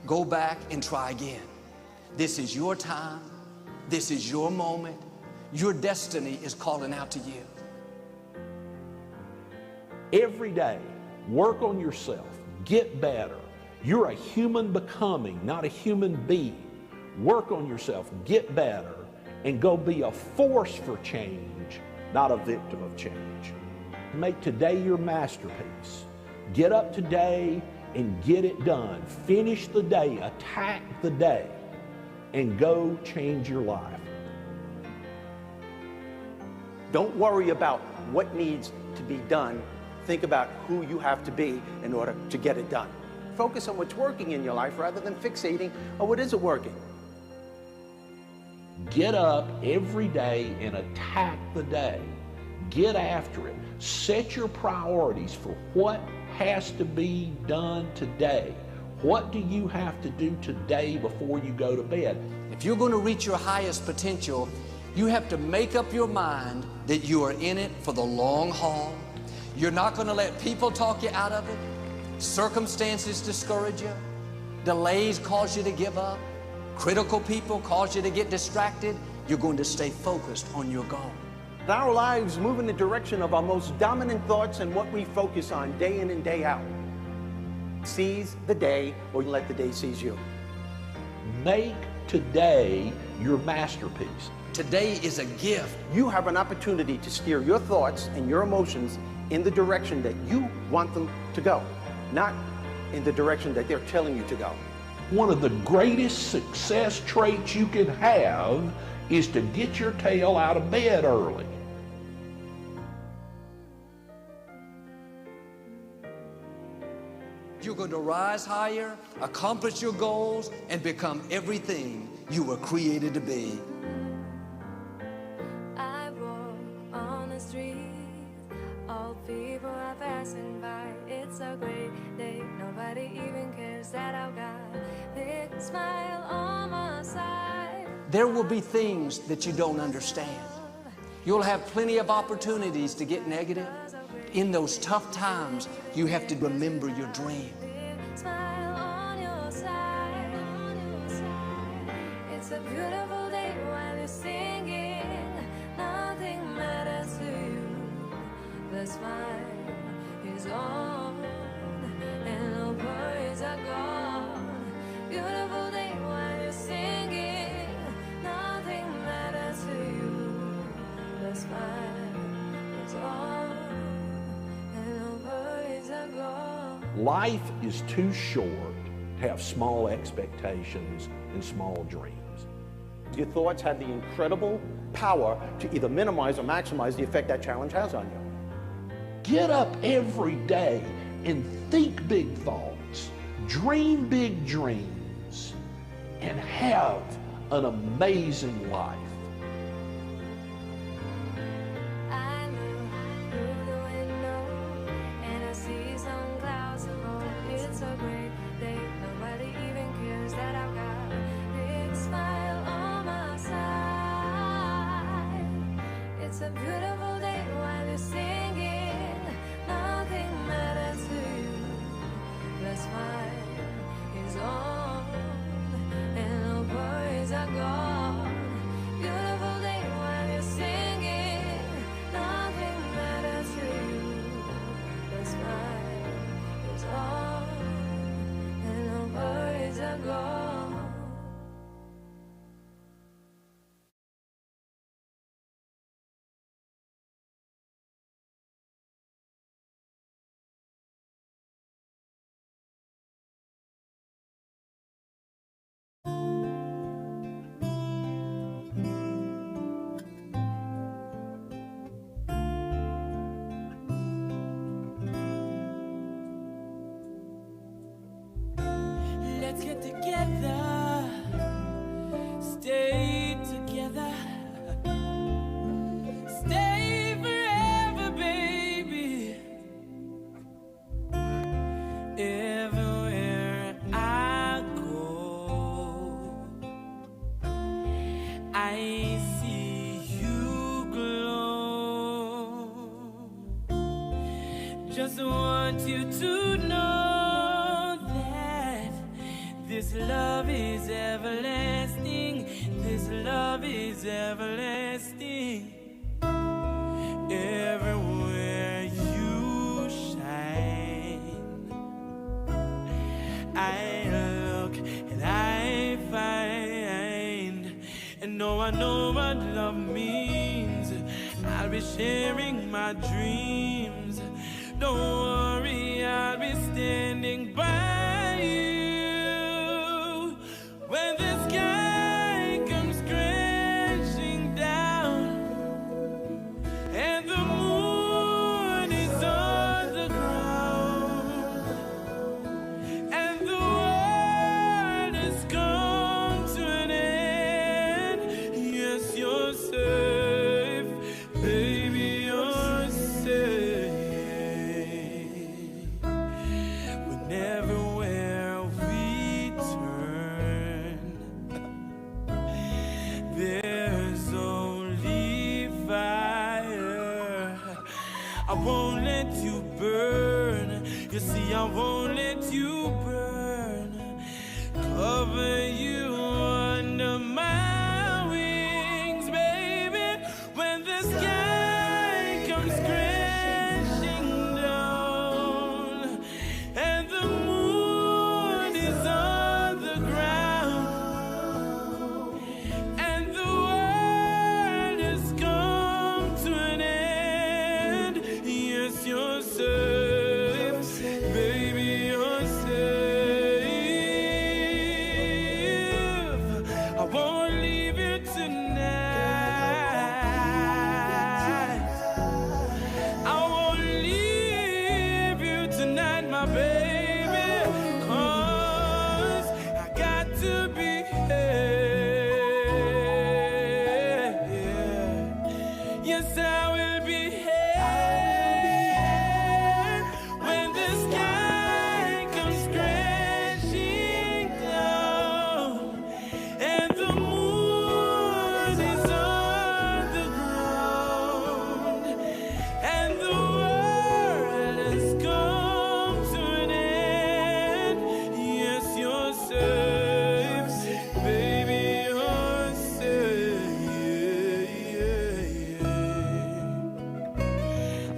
go back and try again. This is your time. This is your moment. Your destiny is calling out to you. Every day, work on yourself. Get better. You're a human becoming, not a human being. Work on yourself, get better, and go be a force for change, not a victim of change. Make today your masterpiece. Get up today and get it done. Finish the day, attack the day, and go change your life. Don't worry about what needs to be done. Think about who you have to be in order to get it done. Focus on what's working in your life rather than fixating on what isn't working. Get up every day and attack the day. Get after it. Set your priorities for what has to be done today. What do you have to do today before you go to bed? If you're going to reach your highest potential, you have to make up your mind that you are in it for the long haul. You're not going to let people talk you out of it. Circumstances discourage you. Delays cause you to give up. Critical people cause you to get distracted. You're going to stay focused on your goal. Our lives move in the direction of our most dominant thoughts and what we focus on day in and day out. Seize the day or let the day seize you. Make today your masterpiece. Today is a gift. You have an opportunity to steer your thoughts and your emotions in the direction that you want them to go, not in the direction that they're telling you to go. One of the greatest success traits you can have is to get your tail out of bed early. You're going to rise higher, accomplish your goals, and become everything you were created to be. I walk on the street, all people are passing by. It's a great day, nobody even cares that I've got a big smile on my side. There will be things that you don't understand. You'll have plenty of opportunities to get negative. In those tough times, you have to remember your dream. Smile on your side. It's a beautiful day while you're singing. Nothing matters to you. The smile is on and no worries are gone. Beautiful day while you're singing. Nothing matters to you. The smile is on and no worries are gone. Life is too short to have small expectations and small dreams. Your thoughts have the incredible power to either minimize or maximize the effect that challenge has on you. Get up every day and think big thoughts, dream big dreams, and have an amazing life. I look through the window and I see some clouds above. It's a great day, nobody even cares that I've got a big smile on my side. It's a beautiful day while you're singing. Nothing matters to you. The smile is on and no worries are gone. Beautiful day while you're singing. Nothing matters to you. The smile is on and no worries are gone. Let's get together, stay together, stay forever, baby. Everywhere I go, I see you glow. Just want you to know that This love is everlasting. This love is everlasting. Everywhere you shine, I look and I find, and no, I know what love means. I'll be sharing my dreams. Don't worry, I'll be standing by you when the sky comes crashing down and the moon is on the ground and the world has come to an end. Yes, you're safe, baby, you're safe. Whenever where we turn, there's only fire. I won't let you burn. You see, I won't let you burn. Cover you under my wings, baby. When the sky comes crashing down and the moon is on the ground and the world has come to an end. Yes, you're safe, baby, you're safe. I won't leave you tonight. I won't leave you tonight, my baby, 'cause I got to be here. Yes, I will be here when the sky comes crashing down and the moon is on the ground and the world has come to an end. Yes, you're safe, baby, you're safe.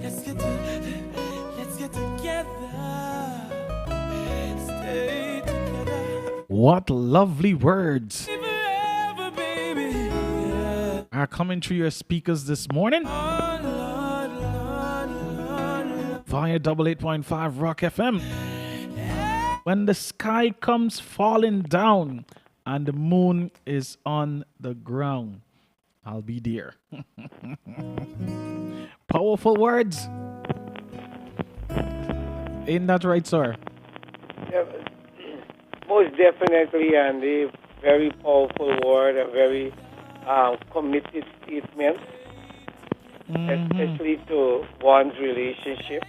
Let's get together. Stay together. What lovely words Forever, baby. Yeah. are coming through your speakers this morning Oh, Lord, Lord, Lord, Lord. via 88.5 Rock FM. When the sky comes falling down and the moon is on the ground, I'll be there. Powerful words. Ain't that right, sir? Yeah, most definitely, and a very powerful word, a very committed statement, especially to one's relationship.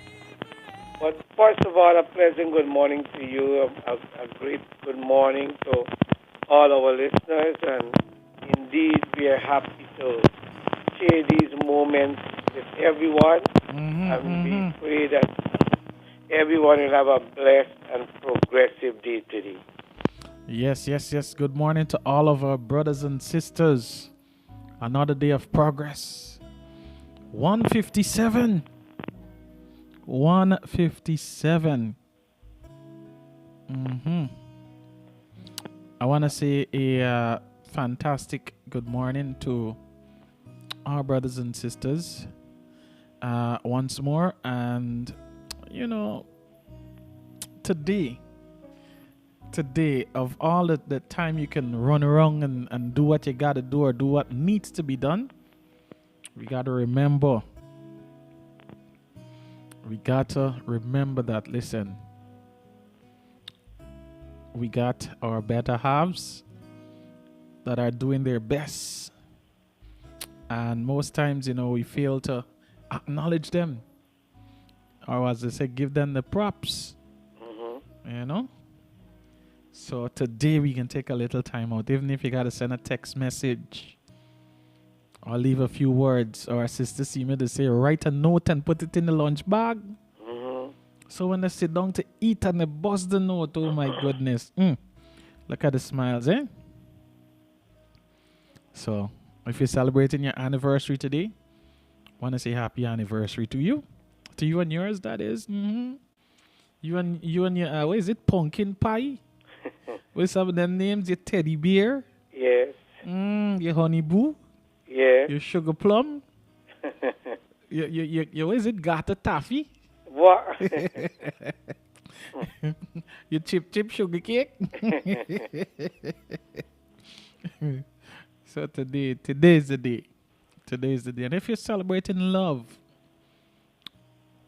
But first of all, a pleasant good morning to you, a great good morning to all our listeners, and indeed we are happy to share these moments with everyone, and we pray that everyone will have a blessed and progressive day today. Yes, yes, yes. Good morning to all of our brothers and sisters. Another day of progress. 157. 157. I want to say a fantastic good morning to our brothers and sisters once more. And, you know, today, of all the time you can run around and do what you got to do or do what needs to be done, we got to remember. We got to remember that, listen, we got our better halves that are doing their best. And most times, you know, we fail to acknowledge them. Or as they say, give them the props. You know? So today we can take a little time out, even if you got to send a text message or leave a few words, or Sister Sima to say, write a note and put it in the lunch bag. So when they sit down to eat and they bust the note, oh my goodness. Look at the smiles, eh? So, if you're celebrating your anniversary today, want to say happy anniversary to you and yours. That is, you and your what is it? Pumpkin pie. With some of them names, your teddy bear, Yes. your honey boo, Yes. your sugar plum, your what is it? Gata taffy, What? your chip sugar cake. So today's the day. Today's the day. And if you're celebrating love,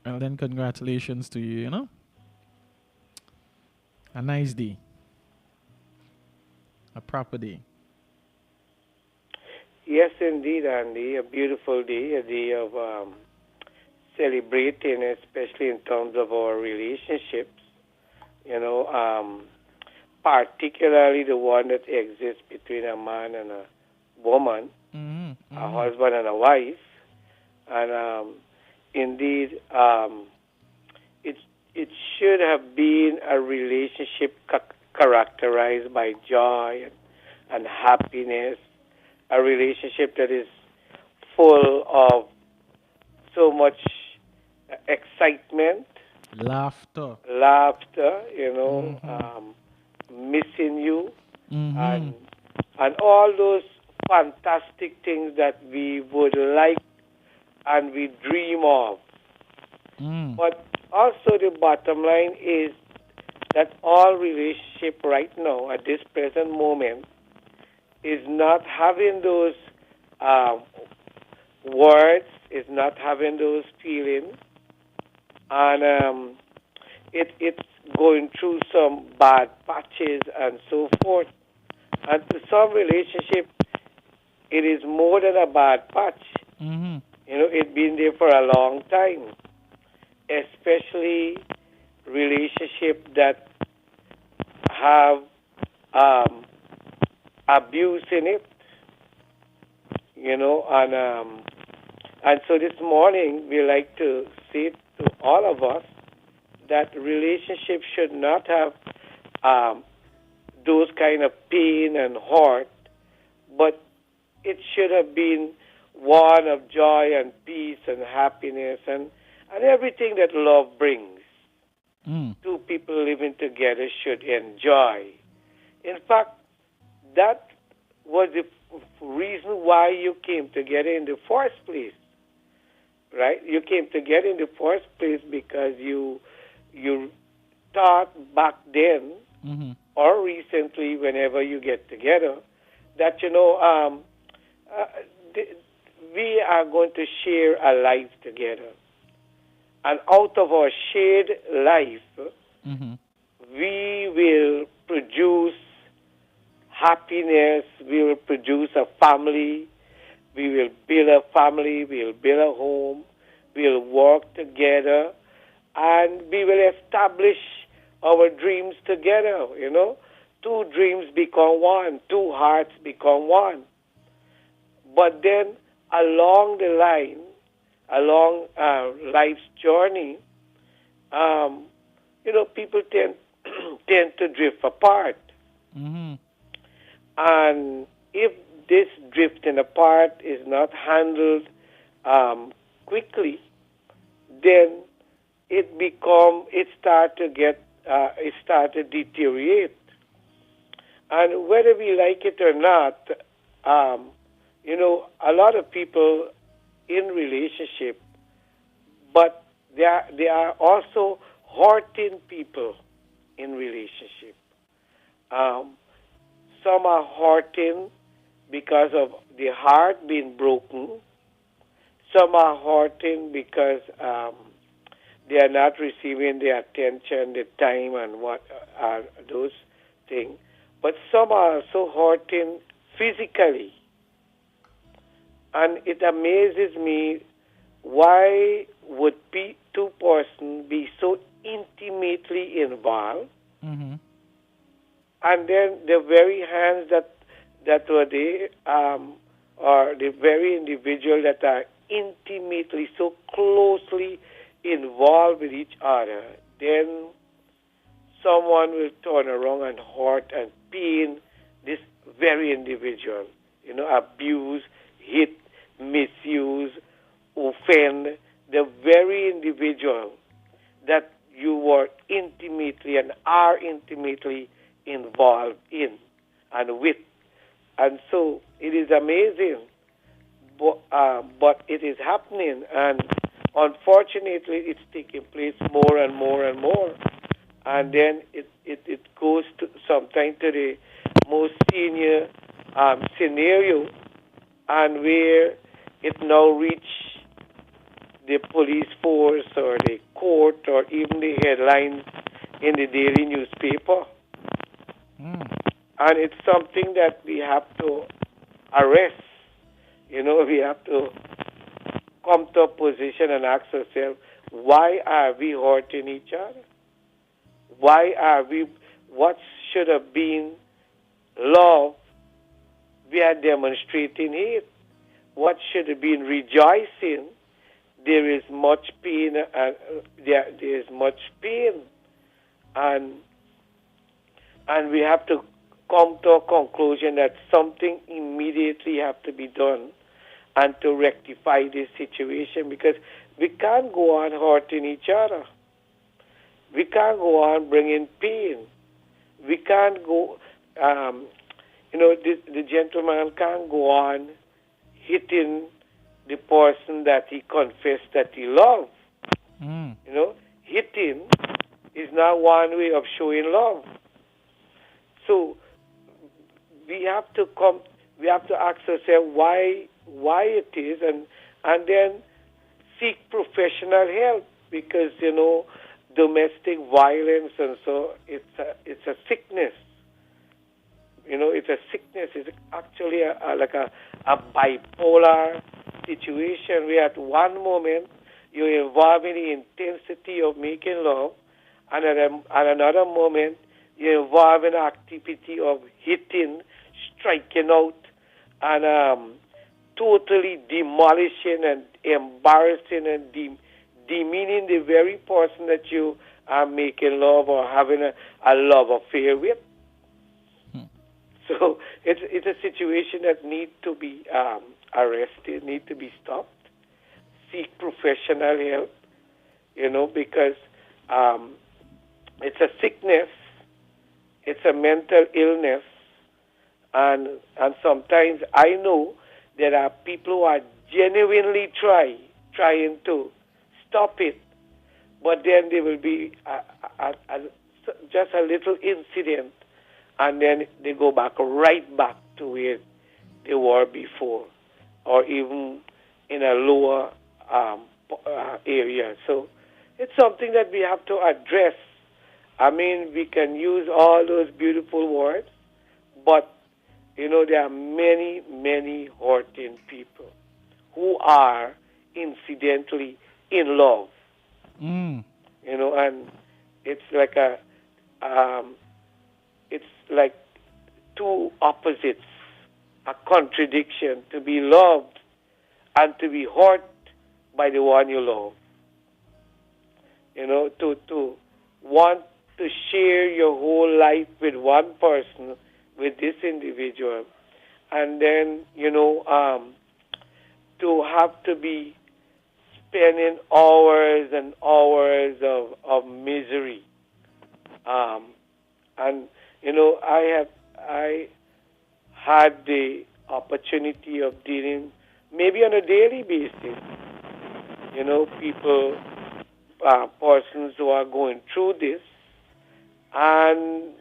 well then congratulations to you, you know. A nice day. A proper day. Yes, indeed, Andy. A beautiful day, a day of celebrating, especially in terms of our relationships. You know, particularly the one that exists between a man and a woman, a husband and a wife. And indeed, it should have been a relationship characterized by joy and happiness, a relationship that is full of so much excitement, Laughter. you know, missing you, and all those fantastic things that we would like and we dream of. But also the bottom line is that all relationship right now at this present moment is not having those words, is not having those feelings, and it's going through some bad patches and so forth. And to some relationship, it is more than a bad patch. You know, it's been there for a long time, especially relationship that have abuse in it. You know, and so this morning we like to say to all of us that relationships should not have those kind of pain and hurt, but it should have been one of joy and peace and happiness and everything that love brings. Two people living together should enjoy. In fact, that was the reason why you came together in the first place, right? You came together in the first place because you thought back then or recently, whenever you get together, that, you know, we are going to share a life together. And out of our shared life, we will produce happiness, we will produce a family, we will build a family, we will build a home, we will work together, and we will establish our dreams together, you know. Two dreams become one, two hearts become one. But then along the line, along life's journey, you know, people tend to drift apart. And if this drifting apart is not handled quickly, then it start to deteriorate. And whether we like it or not, you know, a lot of people in relationship, but they are also hurting people in relationship. Some are hurting because of the heart being broken. Some are hurting because they are not receiving the attention, the time, and what are those things. But some are also hurting physically. And it amazes me, why would two persons be so intimately involved, and then the very hands that were there, or the very individual that are intimately, so closely involved with each other, then someone will turn around and hurt and pain this very individual. Abuse, hit, misuse, offend the very individual that you were intimately and are intimately involved in and with. And so it is amazing, but it is happening, and unfortunately it's taking place more and more and more. And then it goes to sometimes to the most senior scenario, and where it now reach the police force or the court or even the headlines in the daily newspaper. And it's something that we have to arrest. We have to come to a position and ask ourselves, why are we hurting each other? Why are we, what should have been love, we are demonstrating hate. What should have been rejoicing, there is much pain, there is much pain. And we have to come to a conclusion that something immediately have to be done and to rectify this situation, because we can't go on hurting each other. We can't go on bringing pain. We can't go, the gentleman can't go on hitting the person that he confessed that he loved. Hitting is not one way of showing love. So we have to ask ourselves why it is, and then seek professional help, because domestic violence and so it's a sickness. It's a sickness. It's actually like a bipolar situation where at one moment you're involved in the intensity of making love, and at another moment you're involved in the activity of hitting, striking out, and totally demolishing and embarrassing and demeaning the very person that you are making love or having a love affair with. So it's a situation that needs to be arrested, need to be stopped. Seek professional help, because it's a sickness, it's a mental illness, and sometimes I know there are people who are genuinely trying to stop it, but then there will be just a little incident, and then they go right back to where they were before, or even in a lower area. So it's something that we have to address. I mean, we can use all those beautiful words, but there are many, many hurting people who are incidentally in love. And it's like it's like two opposites, a contradiction, to be loved and to be hurt by the one you love. To want to share your whole life with one person, with this individual, and then, to have to be spending hours and hours of misery. I had the opportunity of dealing, maybe on a daily basis, people, persons who are going through this, and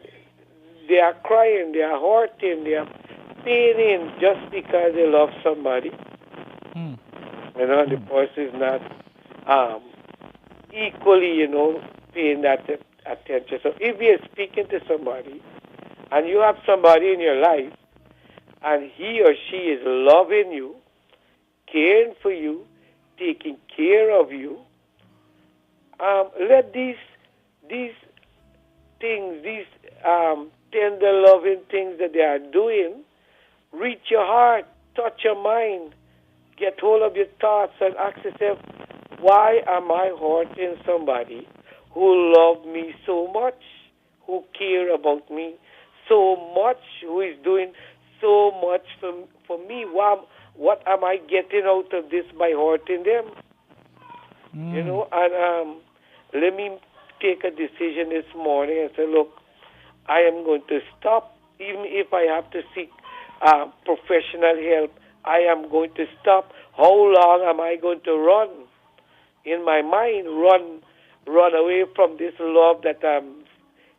they are crying, they are hurting, they are paining just because they love somebody. The person is not equally, paying that attention. So if you're speaking to somebody, and you have somebody in your life, and he or she is loving you, caring for you, taking care of you, let these things, these tender, loving things that they are doing reach your heart, touch your mind, get hold of your thoughts, and ask yourself, why am I hurting somebody who loved me so much, who care about me so much, who is doing so much for me. What am I getting out of this by hurting them? You know, and let me take a decision this morning and say, look, I am going to stop, even if I have to seek professional help. I am going to stop. How long am I going to run? In my mind, run away from this love that I'm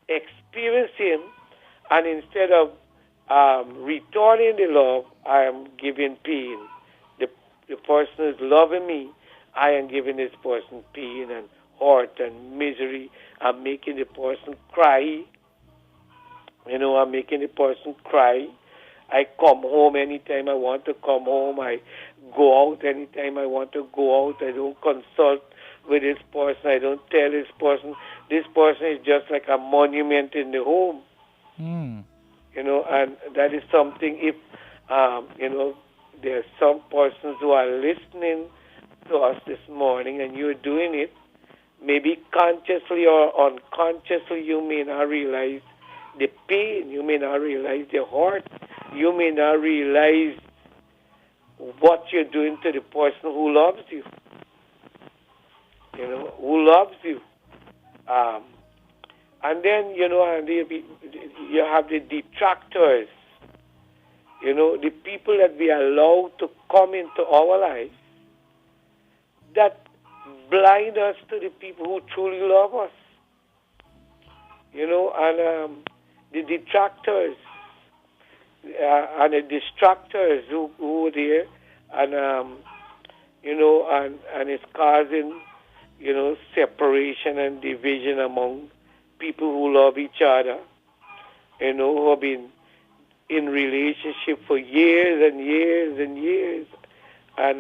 experiencing, and instead of returning the love, I am giving pain. The person is loving me. I am giving this person pain and hurt and misery. I'm making the person cry. You know, I'm making the person cry. I come home anytime I want to come home. I go out anytime I want to go out. I don't consult with this person. I don't tell this person. This person is just like a monument in the home. You know, and that is something, if, you know, there are some persons who are listening to us this morning and you're doing it, maybe consciously or unconsciously, you may not realize the pain, you may not realize the hurt, you may not realize what you're doing to the person who loves you, you know, who loves you. And then, you know, you have the detractors, you know, the people that we allow to come into our lives that blind us to the people who truly love us, you know, and the detractors and the distractors who are there, and, you know, and it's causing, you know, separation and division among people who love each other, you know, who have been in relationship for years and years and years, and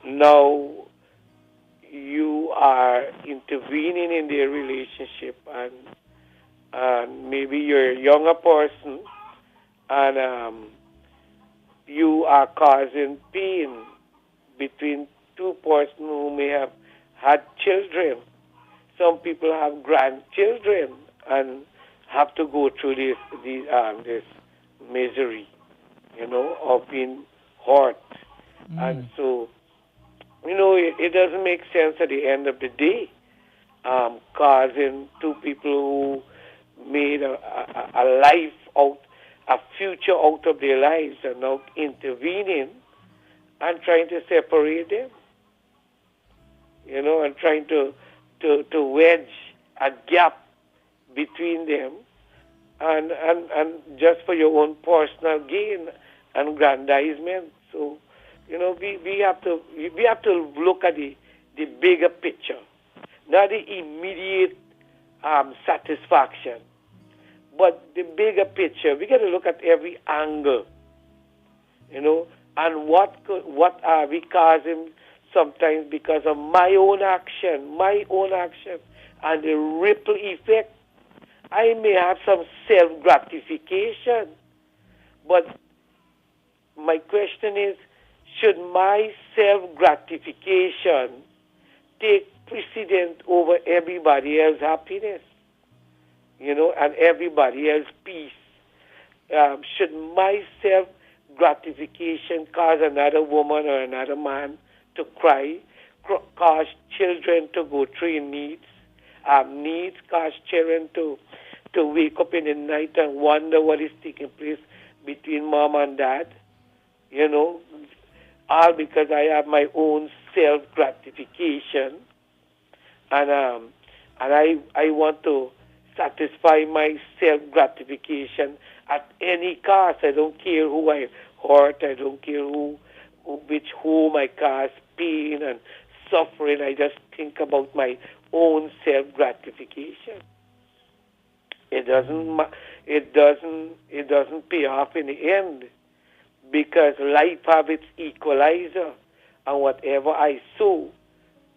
now you are intervening in their relationship, and maybe you're a younger person, and you are causing pain between two persons who may have had children. Some people have grandchildren and have to go through this misery, you know, of being hurt. And so, you know, it doesn't make sense at the end of the day, causing two people who made a life out, a future out of their lives, and now intervening and trying to separate them, you know, and trying to wedge a gap between them, and just for your own personal gain and aggrandizement. So, you know, we have to look at the bigger picture, not the immediate satisfaction, but the bigger picture. We got to look at every angle, you know, and what are we causing sometimes because of my own action, and the ripple effect. I may have some self-gratification, but my question is, should my self-gratification take precedence over everybody else's happiness, you know, and everybody else's peace? Should my self-gratification cause another woman or another man to cry, cause children to go through needs, cause children to wake up in the night and wonder what is taking place between mom and dad, you know, all because I have my own self-gratification, and I want to satisfy my self-gratification at any cost. I don't care who I hurt. I don't care whom I cause pain and suffering. I just think about my own self-gratification. It doesn't pay off in the end, because life have its equalizer, and whatever I sow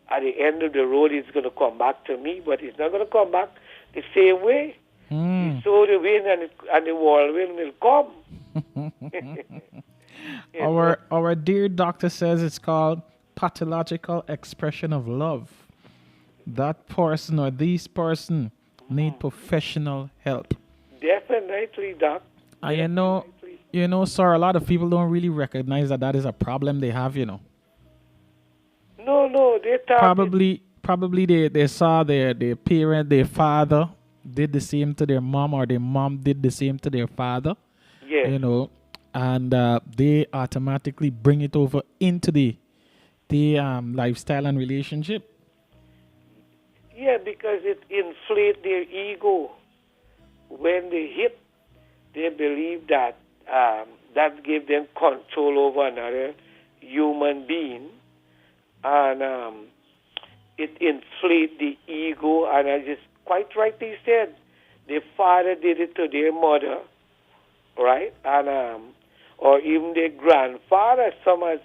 at the end of the road is going to come back to me, but it's not going to come back the same way. You sow the wind and the whirlwind will come. Our dear doctor says it's called pathological expression of love. That person or these person need professional help. Definitely, Doc. And sir, a lot of people don't really recognize that is a problem they have. No, they talk. Probably they saw their parent, their father did the same to their mom, or their mom did the same to their father. Yes. And they automatically bring it over into the lifestyle and relationship. Yeah, because it inflates their ego. When they hit, they believe that that gives them control over another human being, and it inflates the ego. And I just quite rightly said, the father did it to their mother, right? And or even their grandfather. Some is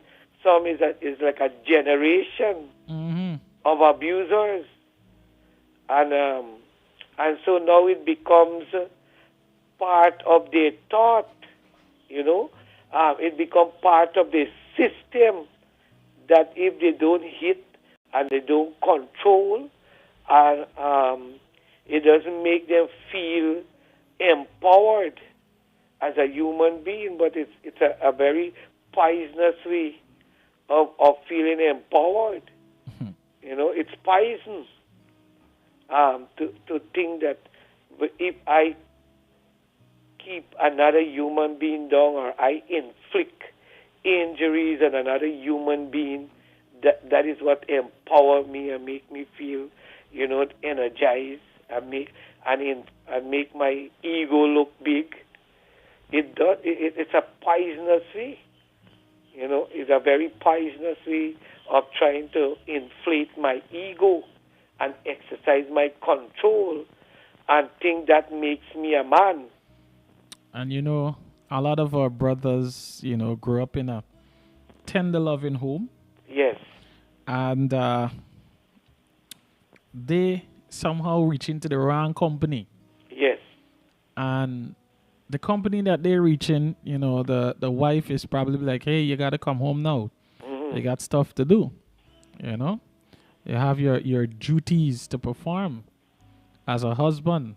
like a generation of abusers, and so now it becomes part of their thought. It becomes part of the system that if they don't hit and they don't control, and it doesn't make them feel empowered as a human being, but it's a very poisonous way of feeling empowered. It's poison to think that if I keep another human being down, or I inflict injuries on another human being, that is what empower me and make me feel, energized, and make my ego look big. It's a poisonous way. It's a very poisonous way of trying to inflate my ego and exercise my control and think that makes me a man. And a lot of our brothers, grew up in a tender loving home. Yes. And they somehow reach into the wrong company. Yes. And the company that they reach in, the wife is probably like, hey, you got to come home now. You got stuff to do. You have your duties to perform as a husband,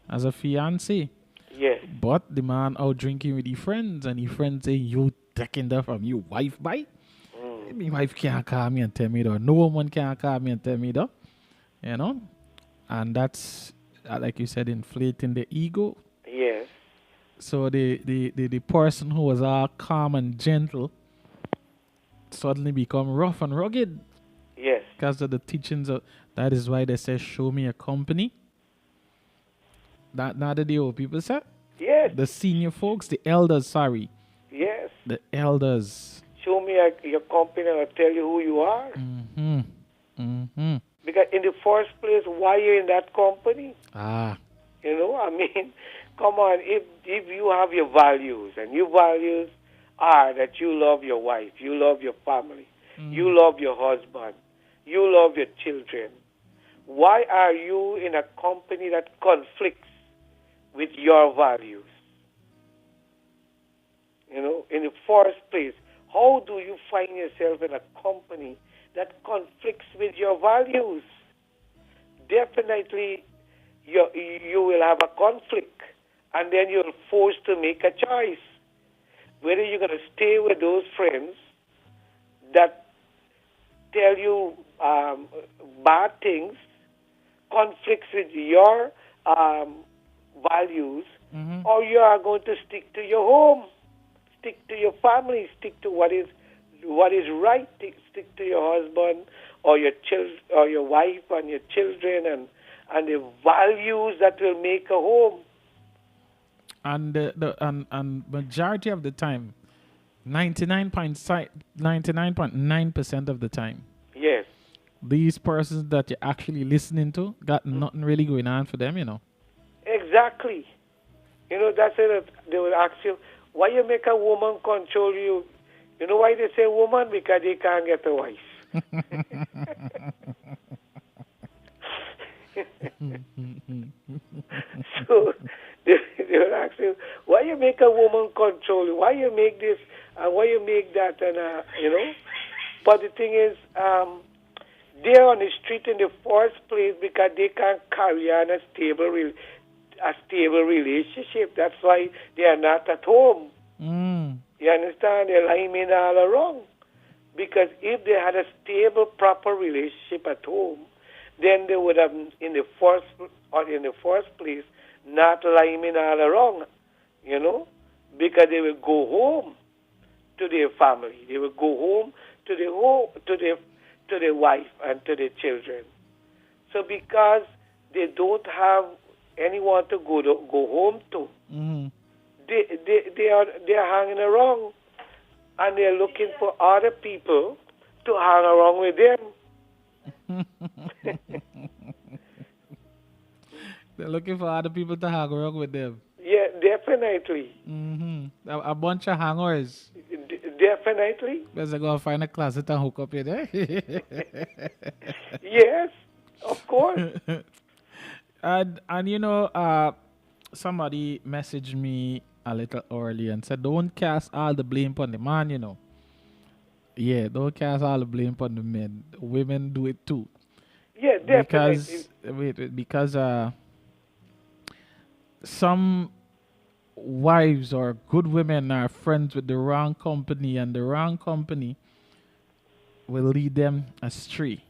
as a fiancé. Yes. But the man out drinking with his friends, and his friends say, you taking that from your wife, bite? My wife can't call me and tell me that. No woman can call me and tell me that. And that's, like you said, inflating the ego. Yes. So the person who was all calm and gentle suddenly become rough and rugged. Yes. Because of the teachings that is why they say, show me a company. That not the old people say? Yes. The senior folks, the elders, sorry. Yes. The elders. Show me your company and I'll tell you who you are. Because in the first place, why you're in that company? Come on, if you have your values, and your values are that you love your wife, you love your family, you love your husband, you love your children, why are you in a company that conflicts with your values? In the first place, how do you find yourself in a company that conflicts with your values? Definitely, you will have a conflict, and then you're forced to make a choice. Whether you're going to stay with those friends that tell you bad things, conflicts with your values, or you are going to stick to your home, stick to your family, stick to what is right, stick to your husband or your children or your wife and your children and the values that will make a home. And and majority of the time, 99.9% of the time, yes, these persons that you're actually listening to got nothing really going on for them, Exactly. That's it. They will ask you, why you make a woman control you? You know why they say woman? Because they can't get a wife. So they will ask you, why you make a woman control you? Why you make this and why you make that? And But the thing is, They're on the street in the first place because they can't carry on a stable relationship. That's why they are not at home. Mm. You understand? They're liming all around. Because if they had a stable, proper relationship at home, then they would have, in the first place, not liming all around, you know, because they will go home to their family. They will go home to their wife and to their children. So because they don't have anyone to go home to, Mm-hmm. they are hanging around, and they're looking for other people to hang around with them. They're looking for other people to hang around with them. Yeah, definitely. Mm-hmm. A bunch of hangers. Definitely. Better go find a closet and hook up in there. Yes, of course. And you know, somebody messaged me a little early and said, don't cast all the blame on the man, you know. Yeah, don't cast all the blame on the men. Women do it too. Yeah, definitely. Because some wives or good women are friends with the wrong company, and the wrong company will lead them astray.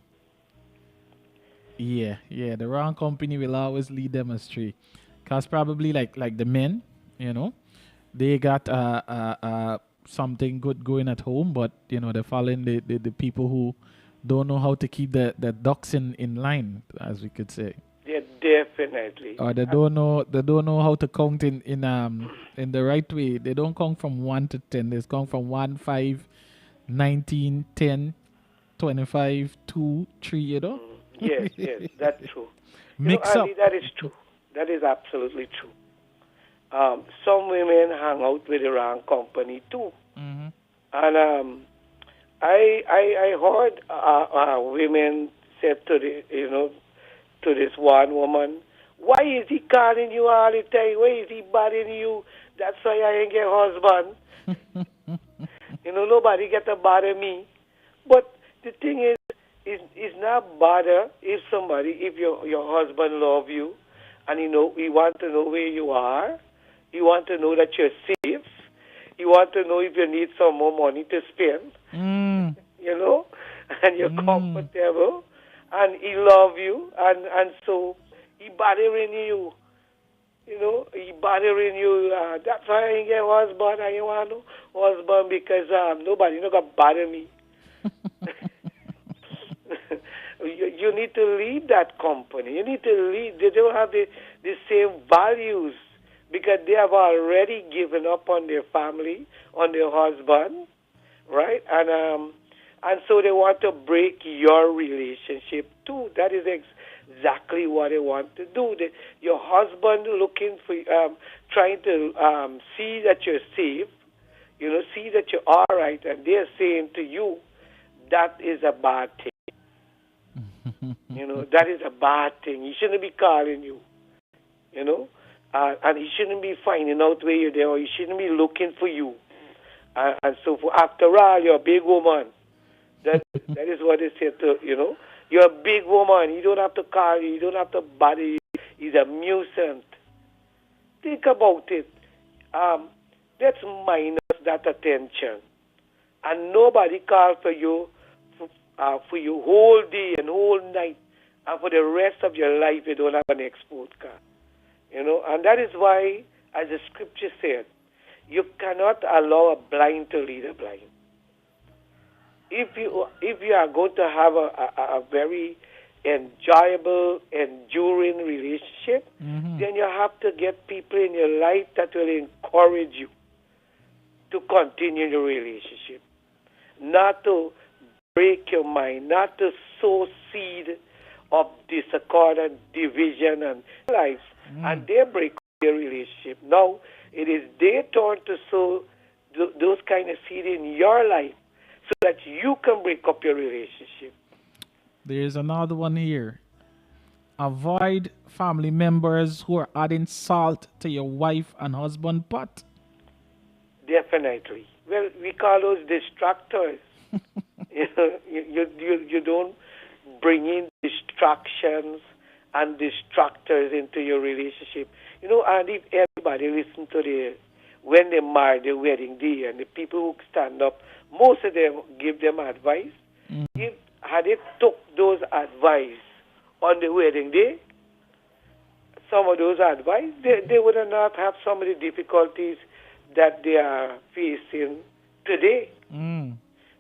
Yeah, the wrong company will always lead them astray. Cause probably like the men, you know, they got something good going at home, but you know they're following the people who don't know how to keep the ducks in line, as we could say. Yeah, definitely. Or they don't know how to count in the right way. They don't count from 1 to 10. They count from 1, 5, 19, 10, 25, 2, 3, you know? Yes, that's true. Mix Andy, up. that is true. That is absolutely true. Some women hang out with the wrong company too. Mm-hmm. And I heard women said to this one woman, why is he calling you all the time? Why is he bothering you? That's why I ain't get husband. Nobody get to bother me. But the thing is, it's not bother if your husband love you, and he want to know where you are. He want to know that you're safe. He want to know if you need some more money to spend. Mm. And you're comfortable, and he love you, and so he bothering you. He bothering you. That's why I ain't get husband. I ain't want no husband because nobody not gonna bother me. You need to leave that company. You need to leave. They don't have the same values because they have already given up on their family, on their husband, right? And so they want to break your relationship too. That is exactly what they want to do. Your husband looking for, trying to see that you're safe, see that you're all right, and they're saying to you, that is a bad thing. That is a bad thing. He shouldn't be calling you, and he shouldn't be finding out where you're there, or he shouldn't be looking for you. And so after all, you're a big woman. That is what they say to, you're a big woman. You don't have to call you. You don't have to bother you. He's a nuisance. Think about it. Let's minus that attention. And nobody call for you for you whole day and whole night. And for the rest of your life, you don't have an export card. And that is why, as the scripture said, you cannot allow a blind to lead a blind. If you are going to have a very enjoyable, enduring relationship, then you have to get people in your life that will encourage you to continue the relationship, not to break your mind, not to sow seed of discord and division and lives, and they break their relationship. Now it is their turn to sow those kind of seed in your life, so that you can break up your relationship. There's another one here. Avoid family members who are adding salt to your wife and husband pot. Definitely. Well, we call those distractors. You don't bringing distractions and distractors into your relationship. And if everybody listen to when they marry the wedding day and the people who stand up, most of them give them advice. If had they took those advice on the wedding day, some of those advice, they would not have some of the difficulties that they are facing today.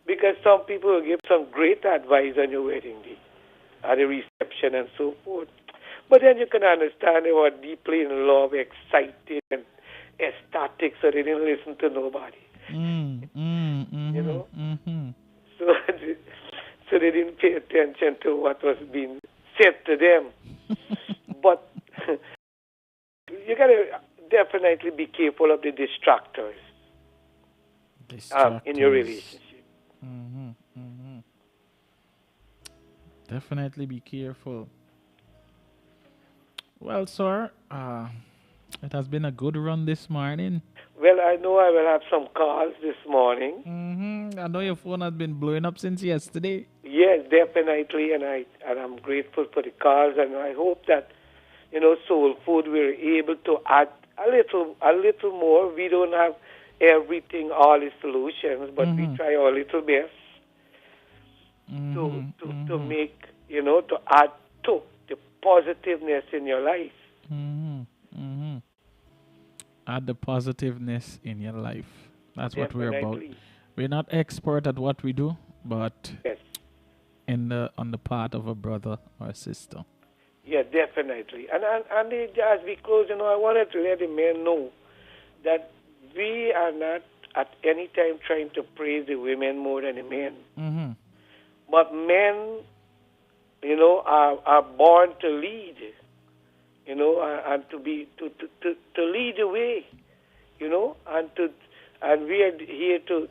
Because some people will give some great advice on your wedding day, at the reception and so forth. But then you can understand they were deeply in love, excited, and ecstatic, so they didn't listen to nobody. So, so they didn't pay attention to what was being said to them. But you got to definitely be careful of the distractors. In your relationship. Definitely be careful. Well, sir, it has been a good run this morning. Well, I know I will have some calls this morning. I know your phone has been blowing up since yesterday. Yes, definitely, and I'm grateful for the calls, and I hope that Soul Food we're able to add a little more. We don't have everything, all the solutions, but we try our little best to make, to add to the positiveness in your life. Add the positiveness in your life. That's what we're about. Definitely. We're not expert at what we do, but Yes. on the part of a brother or a sister. Yeah, definitely. And as we close, I wanted to let the men know that we are not at any time trying to praise the women more than the men. But men, are born to lead, and to be to lead the way, and we are here to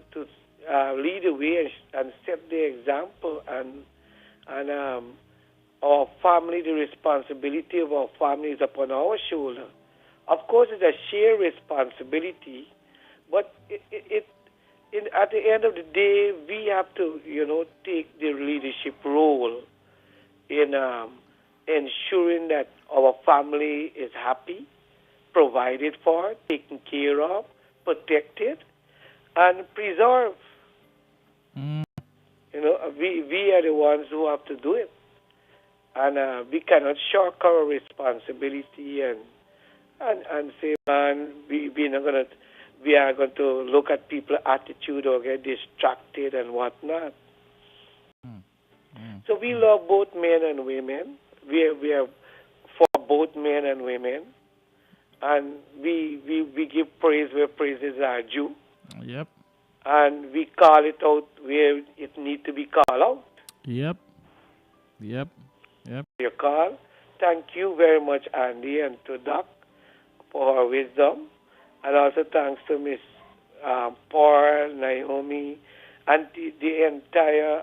lead the way and set the example, and our family, the responsibility of our family is upon our shoulder. Of course, it's a shared responsibility, but at the end of the day, we have to, take the leadership role in ensuring that our family is happy, provided for, taken care of, protected, and preserved. We are the ones who have to do it. And we cannot shirk our responsibility and say, man, we are going to look at people's attitude or get distracted and whatnot. So we love both men and women. We are for both men and women, and we give praise where praises are due. Yep. And we call it out where it needs to be called out. Yep. Your call. Thank you very much, Andy, and to Doc for her wisdom. And also thanks to Miss Paul, Naomi, and the entire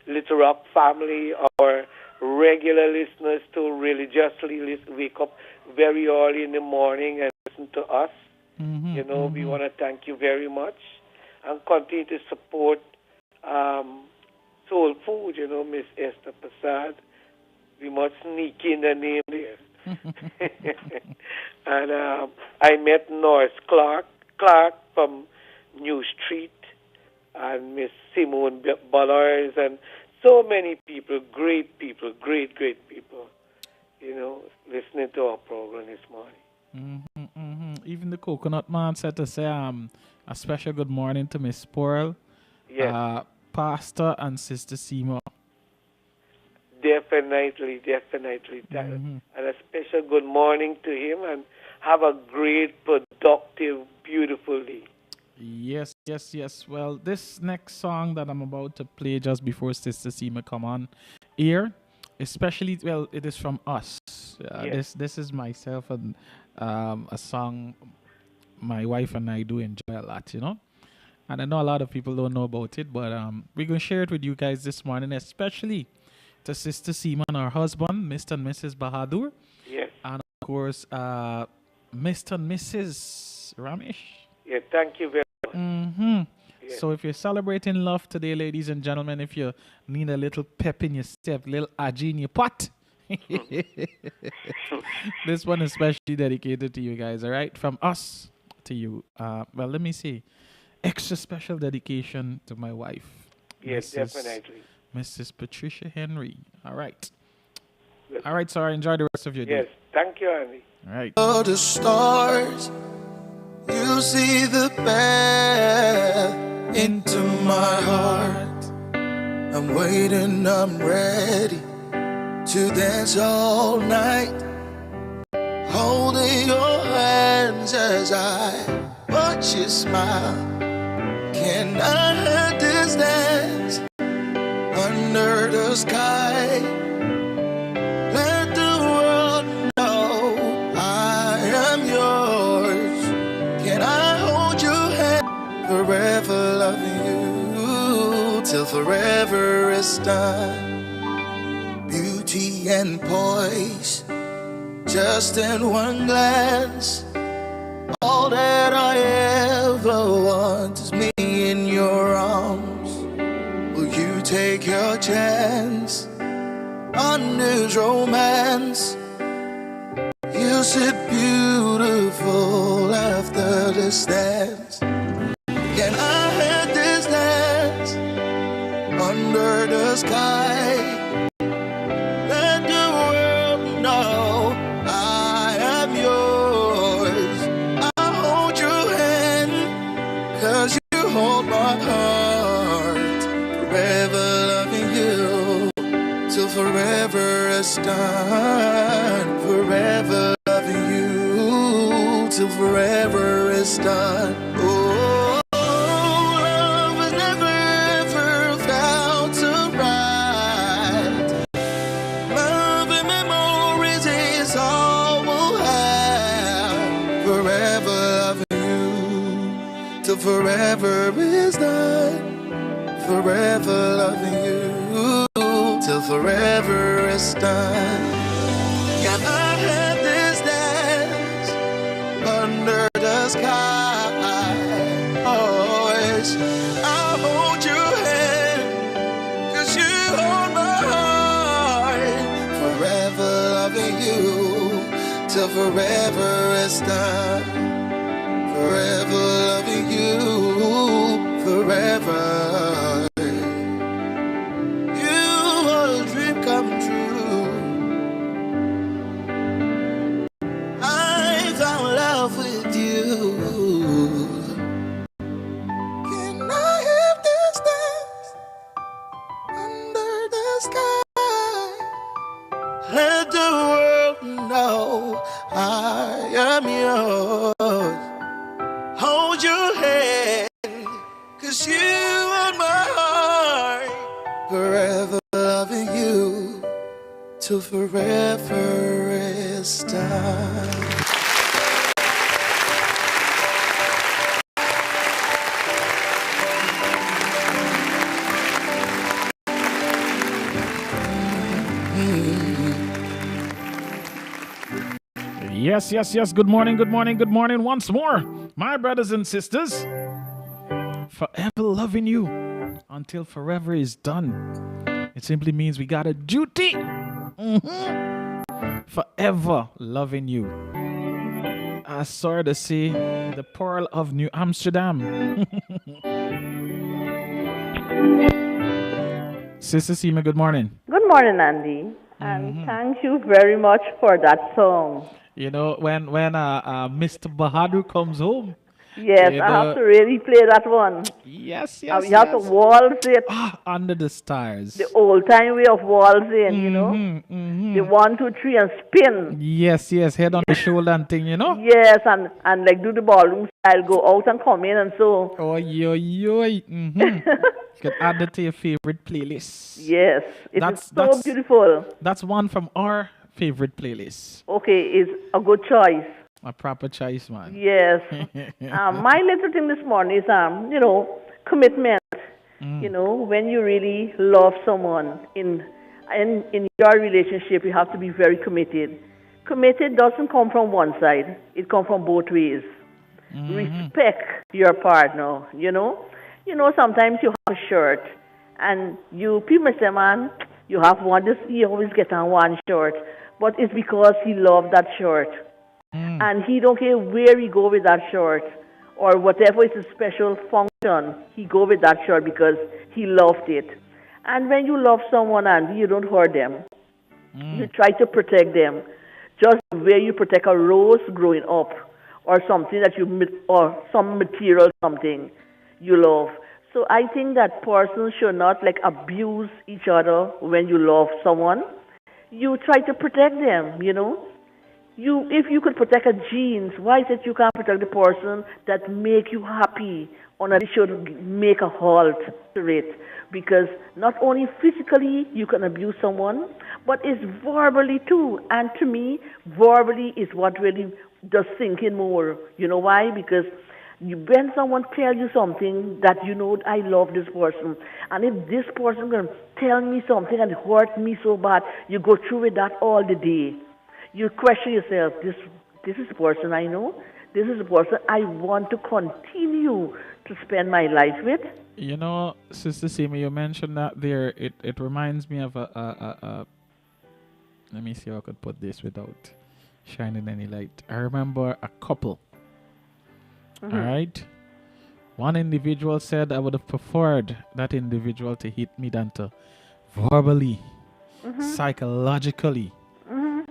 Little Rock family, our regular listeners to religiously wake up very early in the morning and listen to us. We want to thank you very much and continue to support Soul Food, Miss Esther Prasad. We must sneak in the name there. And I met Norris Clark from New Street, and Miss Simone Ballers, and so many people, great people, great people, listening to our program this morning. Even the Coconut Man said to say a special good morning to Miss Pearl, Yes. Pastor and Sister Seema. Definitely. And a special good morning to him, and have a great, productive, beautiful day. Yes. Well, this next song that I'm about to play just before Sister Seema come on here, especially, it is from us. Yes. This is myself and a song my wife and I do enjoy a lot, And I know a lot of people don't know about it, but we're going to share it with you guys this morning, especially to Sister Seema and her husband, Mr. and Mrs. Bahadur. Yes. And, of course, Mr. and Mrs. Ramesh. Yeah, thank you very much. Mm-hmm. Yeah. So if you're celebrating love today, ladies and gentlemen, if you need a little pep in your step, little aji in your pot, this one is especially dedicated to you guys, all right? From us to you. Well, let me see. Extra special dedication to my wife. Yes, Mrs. definitely. Mrs. Patricia Henry. All right. Yes. All right, sorry. Enjoy the rest of your Yes, day. thank you, Andy. All right. All the stars, you see the path into my heart. I'm waiting, I'm ready to dance all night, holding your hands as I watch you smile. Can I have this dance under the sky? Let the world know I am yours. Can I hold your hand forever, loving you till forever is done? Beauty and poise, just in one glance. All that I ever want is me in your arms. Will you take your chance on this romance? You sit beautiful after this dance. Can I have this dance under the sky? Let the world know I am yours. I hold your hand, 'cause you hold my heart. Forever loving you till forever is done. Forever loving you till forever is done. Oh, love has never ever felt so right. Love and memories is all we'll have. Forever loving you till forever is done. Forever loving you till forever is done. Can I have this dance under the sky? Always I'll hold your hand, 'cause you hold my heart. Forever loving you till forever is done. Forever loving you, forever. You are a dream come true. I found love with you. Can I have this dance under the sky? Let the world know I am yours. Hold your hand, 'cause you are my heart. Forever loving you till forever is done. Yes, yes, yes. Good morning, good morning, good morning once more. My brothers and sisters, forever loving you until forever is done. It simply means we got a duty. Forever loving you. I saw to say the Pearl of New Amsterdam. Sister Seema, good morning. Good morning, Andy, and thank you very much for that song. You know, when Mr. Bahadur comes home. Yes, you I know- have to really play that one. Yes, And yes, you have to yes. waltz it, Under the stars. the old time way of waltzing, you know? The 1, 2, 3 and spin. Yes, yes, head on the shoulder and thing, you know? Yes, and like do the ballroom style, go out and come in and so. Oh, yo, yo. You can add that to your favorite playlist. Yes, it That's- is so that's- beautiful. That's one from our favorite playlist. Okay, it's a good choice. A proper choice, man. Yes. My little thing this morning is, commitment. You know, when you really love someone in your relationship, you have to be very committed. Committed doesn't come from one side; it comes from both ways. Respect your partner. You know, You know, sometimes you have a shirt, and people say, man, you have one. This he always get on one shirt, but it's because he loved that shirt, and he don't care where he go with that shirt, or whatever is a special function, he go with that shirt because he loved it. And when you love someone and you don't hurt them, you try to protect them, just where you protect a rose growing up, or something that or some material, something you love. So I think that persons should not like abuse each other when you love someone. You try to protect them, you know. If you could protect a jeans, why is it you can't protect the person that make you happy? Or that you should make a halt to it. Because not only physically you can abuse someone, but it's verbally too. And to me, verbally is what really does sink in more. You know why? Because when someone tells you something that you know, I love this person, and if this person can tell me something and hurt me so bad, you go through with that all the day. You question yourself, this is the person I know, this is the person I want to continue to spend my life with. You know, Sister Sima, you mentioned that there. It reminds me of a let me see how I could put this without shining any light. I remember a couple. All right. One individual said, I would have preferred that individual to hit me than to verbally, psychologically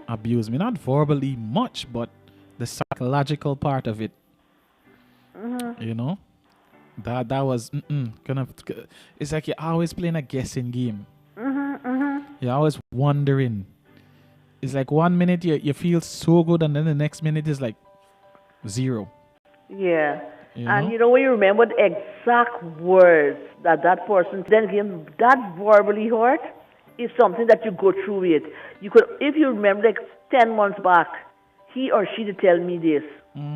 abuse me. Not verbally much, but the psychological part of it. You know? That was kind of. It's like you're always playing a guessing game. You're always wondering. It's like 1 minute you feel so good, and then the next minute is like zero. Yeah. You And know? you know, when you remember the exact words that person, then again, that verbally hurt is something that you go through with. You could, if you remember, like 10 months back, he or she to tell me this,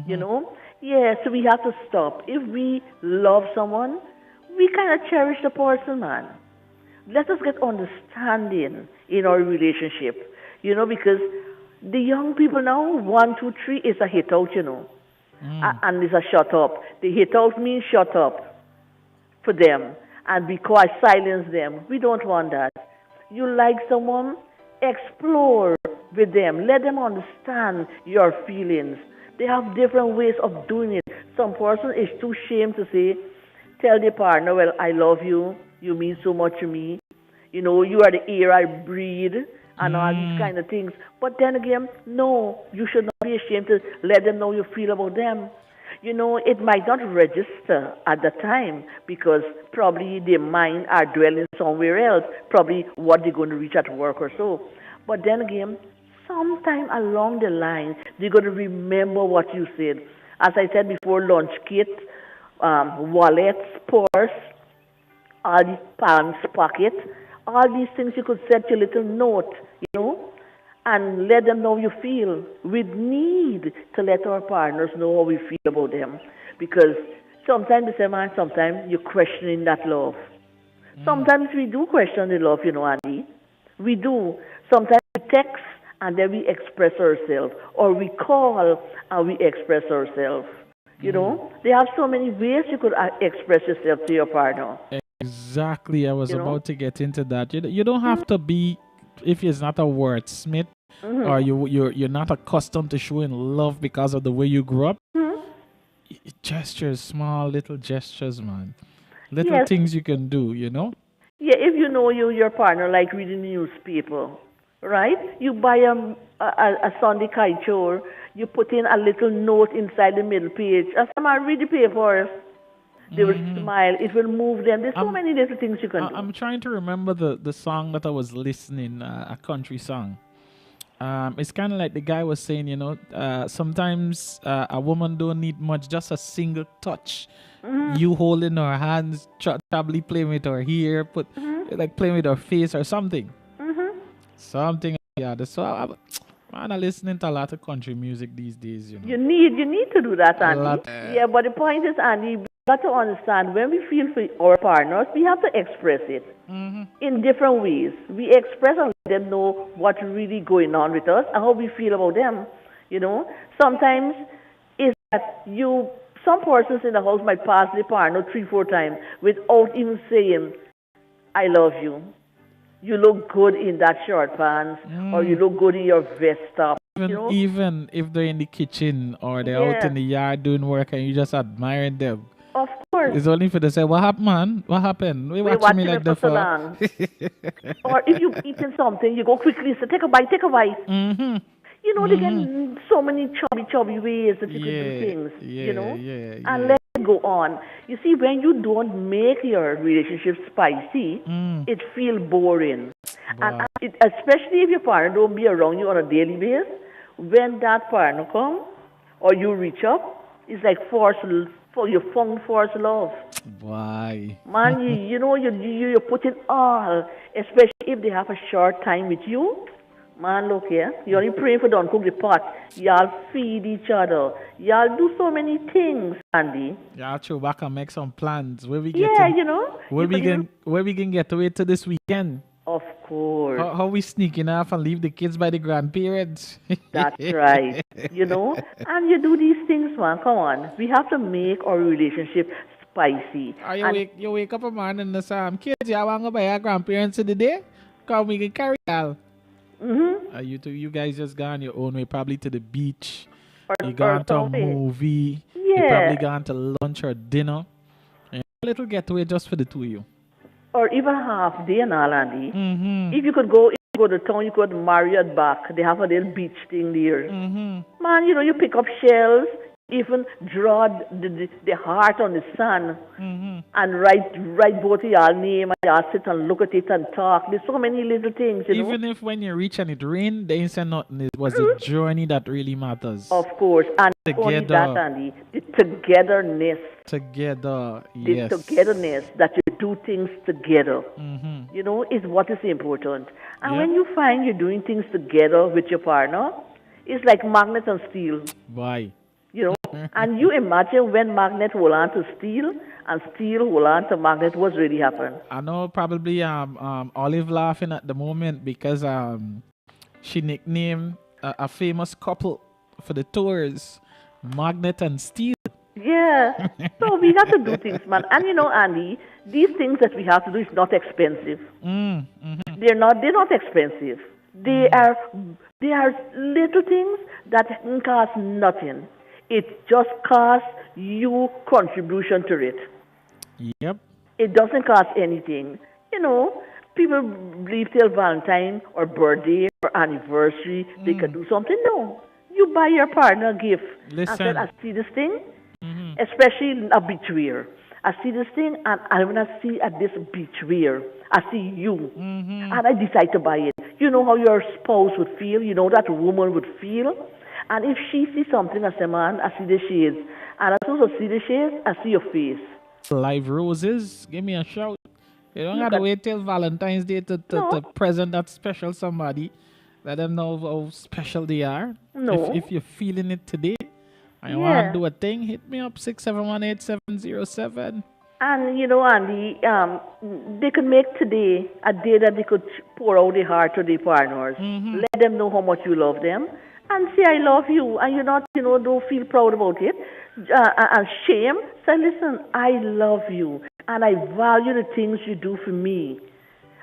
you know? Yeah, so we have to stop. If we love someone, we kind of cherish the person, man. Let us get understanding in our relationship, you know, because the young people now, 1, 2, 3 is a hit out, you know. And it's a shut up. The hit out means shut up for them. And because I silence them, we don't want that. You like someone, explore with them. Let them understand your feelings. They have different ways of doing it. Some person is too ashamed to say, tell their partner, well, I love you. You mean so much to me. You know, you are the air I breathe. And all these kind of things. But then again, no, you should not be ashamed to let them know you feel about them. You know, it might not register at the time because probably their mind are dwelling somewhere else, probably what they're going to reach at work or so. But then again, sometime along the line, they're going to remember what you said. As I said before, lunch kit, wallets, purse, all these pants, pockets, all these things you could set your little note, you know, and let them know you feel. We need to let our partners know how we feel about them. Because sometimes they say, man, sometimes you're questioning that love. Sometimes we do question the love, you know, Andy. We do. Sometimes we text and then we express ourselves. Or we call and we express ourselves. You know, they have so many ways you could express yourself to your partner. Exactly. I was You know? about to get into that. You don't have to be, if you're not a wordsmith or you're not accustomed to showing love because of the way you grew up. Gestures, small little gestures, man. Little Yes. things you can do, you know? Yeah, if you know your partner like reading the newspaper, right? You buy a Sunday culture, you put in a little note inside the middle page. As someone read the paper, they will smile. It will move them. There's so many little things you can do. I'm trying to remember the song that I was listening, a country song. It's kind of like the guy was saying, you know, sometimes a woman don't need much, just a single touch. You holding her hands, probably playing with her hair, like playing with her face or something. Something like that. So, man, I'm listening to a lot of country music these days, you know. You need to do that, Andy. lot. Yeah, but the point is, Andy, we got to understand when we feel for our partners, we have to express it in different ways. We express and let them know what's really going on with us and how we feel about them. You know, sometimes it's that you Some persons in the house might pass their partner 3, 4 times without even saying, I love you. You look good in that short pants, or you look good in your vest top. Even if they're in the kitchen or they're out in the yard doing work and you just admiring them. Of course. It's only for them to say, what happened, man? What happened? We're watching me like that for so long. Or if you're eating something, you go quickly, say, take a bite, take a bite. Mm-hmm. You know, they get so many chubby ways that you can do things, you know, and let it go on. You see, when you don't make your relationship spicy, it feels boring. And especially if your partner don't be around you on a daily basis, when that partner comes or you reach up, it's like you found forced love. Why? Man, you put in all, especially if they have a short time with you. Man, look here. You're only praying for don't cook the pot. Y'all feed each other. Y'all do so many things, Andy. Y'all throw back and make some plans. Where we can get away to this weekend? Of course. How we sneaking off and leave the kids by the grandparents? That's right. And you do these things, man. Come on. We have to make our relationship spicy. You wake up a man and say, kids, y'all want to go by your grandparents today? Come, we can carry y'all. You guys just gone your own way, probably to the beach. You gone to a movie. You probably gone to lunch or dinner. And a little getaway just for the two of you. Or even half day and all, Andy. If you could go to town, you could Marriott back. They have a little beach thing there. Man, you pick up shells, even draw the heart on the sand and write both of y'all name and y'all sit and look at it and talk. There's so many little things, Even if when you reach and it rained, they ain't say nothing. It was the journey that really matters. Of course. And together. Only that, Andy, the togetherness. Together, yes. The togetherness, that you do things together, is what is important. And when you find you're doing things together with your partner, it's like magnet and steel. Why? And you imagine when magnet hold on to steel and steel hold on to magnet, what's really happened? I know probably Olive laughing at the moment because she nicknamed a famous couple for the tours, Magnet and Steel. Yeah. So we have to do things, man. And Andy, these things that we have to do is not expensive. They're not expensive. They are little things that cost nothing. It just costs you contribution to it. Yep. It doesn't cost anything. People believe till Valentine or birthday or anniversary they can do something. No. You buy your partner a gift. Listen. And said, I see this thing, especially a beach wear. I see this thing, and when I see at this beach wear, I see you, and I decide to buy it. You know how your spouse would feel. You know that woman would feel. And if she sees something, I say, man, I see the shades. And as soon as I see the shades, I see your face. Live roses, give me a shout. You don't have to wait till Valentine's Day to present that special somebody. Let them know how special they are. No. If you're feeling it today and you want to do a thing, hit me up, 6718707. And, Andy, they could make today a day that they could pour out their heart to their partners. Let them know how much you love them. And say, I love you. And you're not, don't feel proud about it. And shame. Say, listen, I love you. And I value the things you do for me.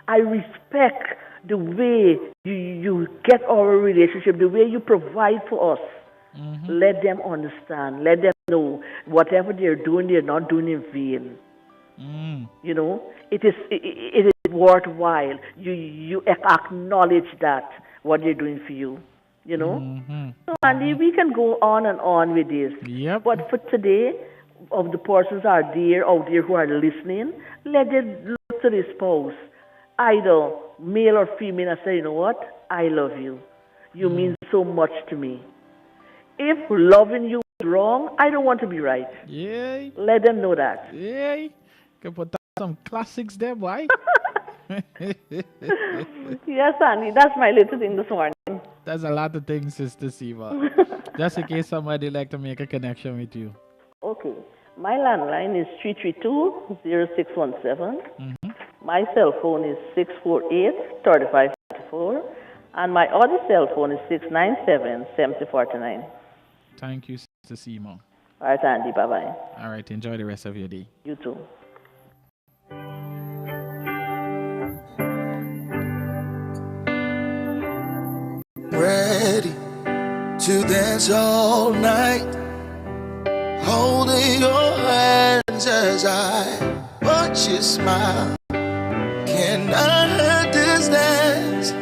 I respect the way you get our relationship, the way you provide for us. Let them understand. Let them know whatever they're doing, they're not doing in vain. It is worthwhile. You acknowledge that, what they're doing for you. So, Andy, we can go on and on with this. Yep. But for today, of the persons out there who are listening, let them look to their spouse, either male or female, and say, you know what? I love you. You mean so much to me. If loving you is wrong, I don't want to be right. Yay. Let them know that. Yay. Can put some classics there, boy. Yes, Andy, that's my little thing this morning. There's a lot of things, Sister Siva. Just in case somebody like to make a connection with you. Okay. My landline is 332-0617. My cell phone is 648-3544. And my other cell phone is 697-7049. Thank you, Sister Sima. All right, Andy. Bye-bye. All right, enjoy the rest of your day. You too. Ready to dance all night, holding your hands as I watch you smile. Can I hurt this dance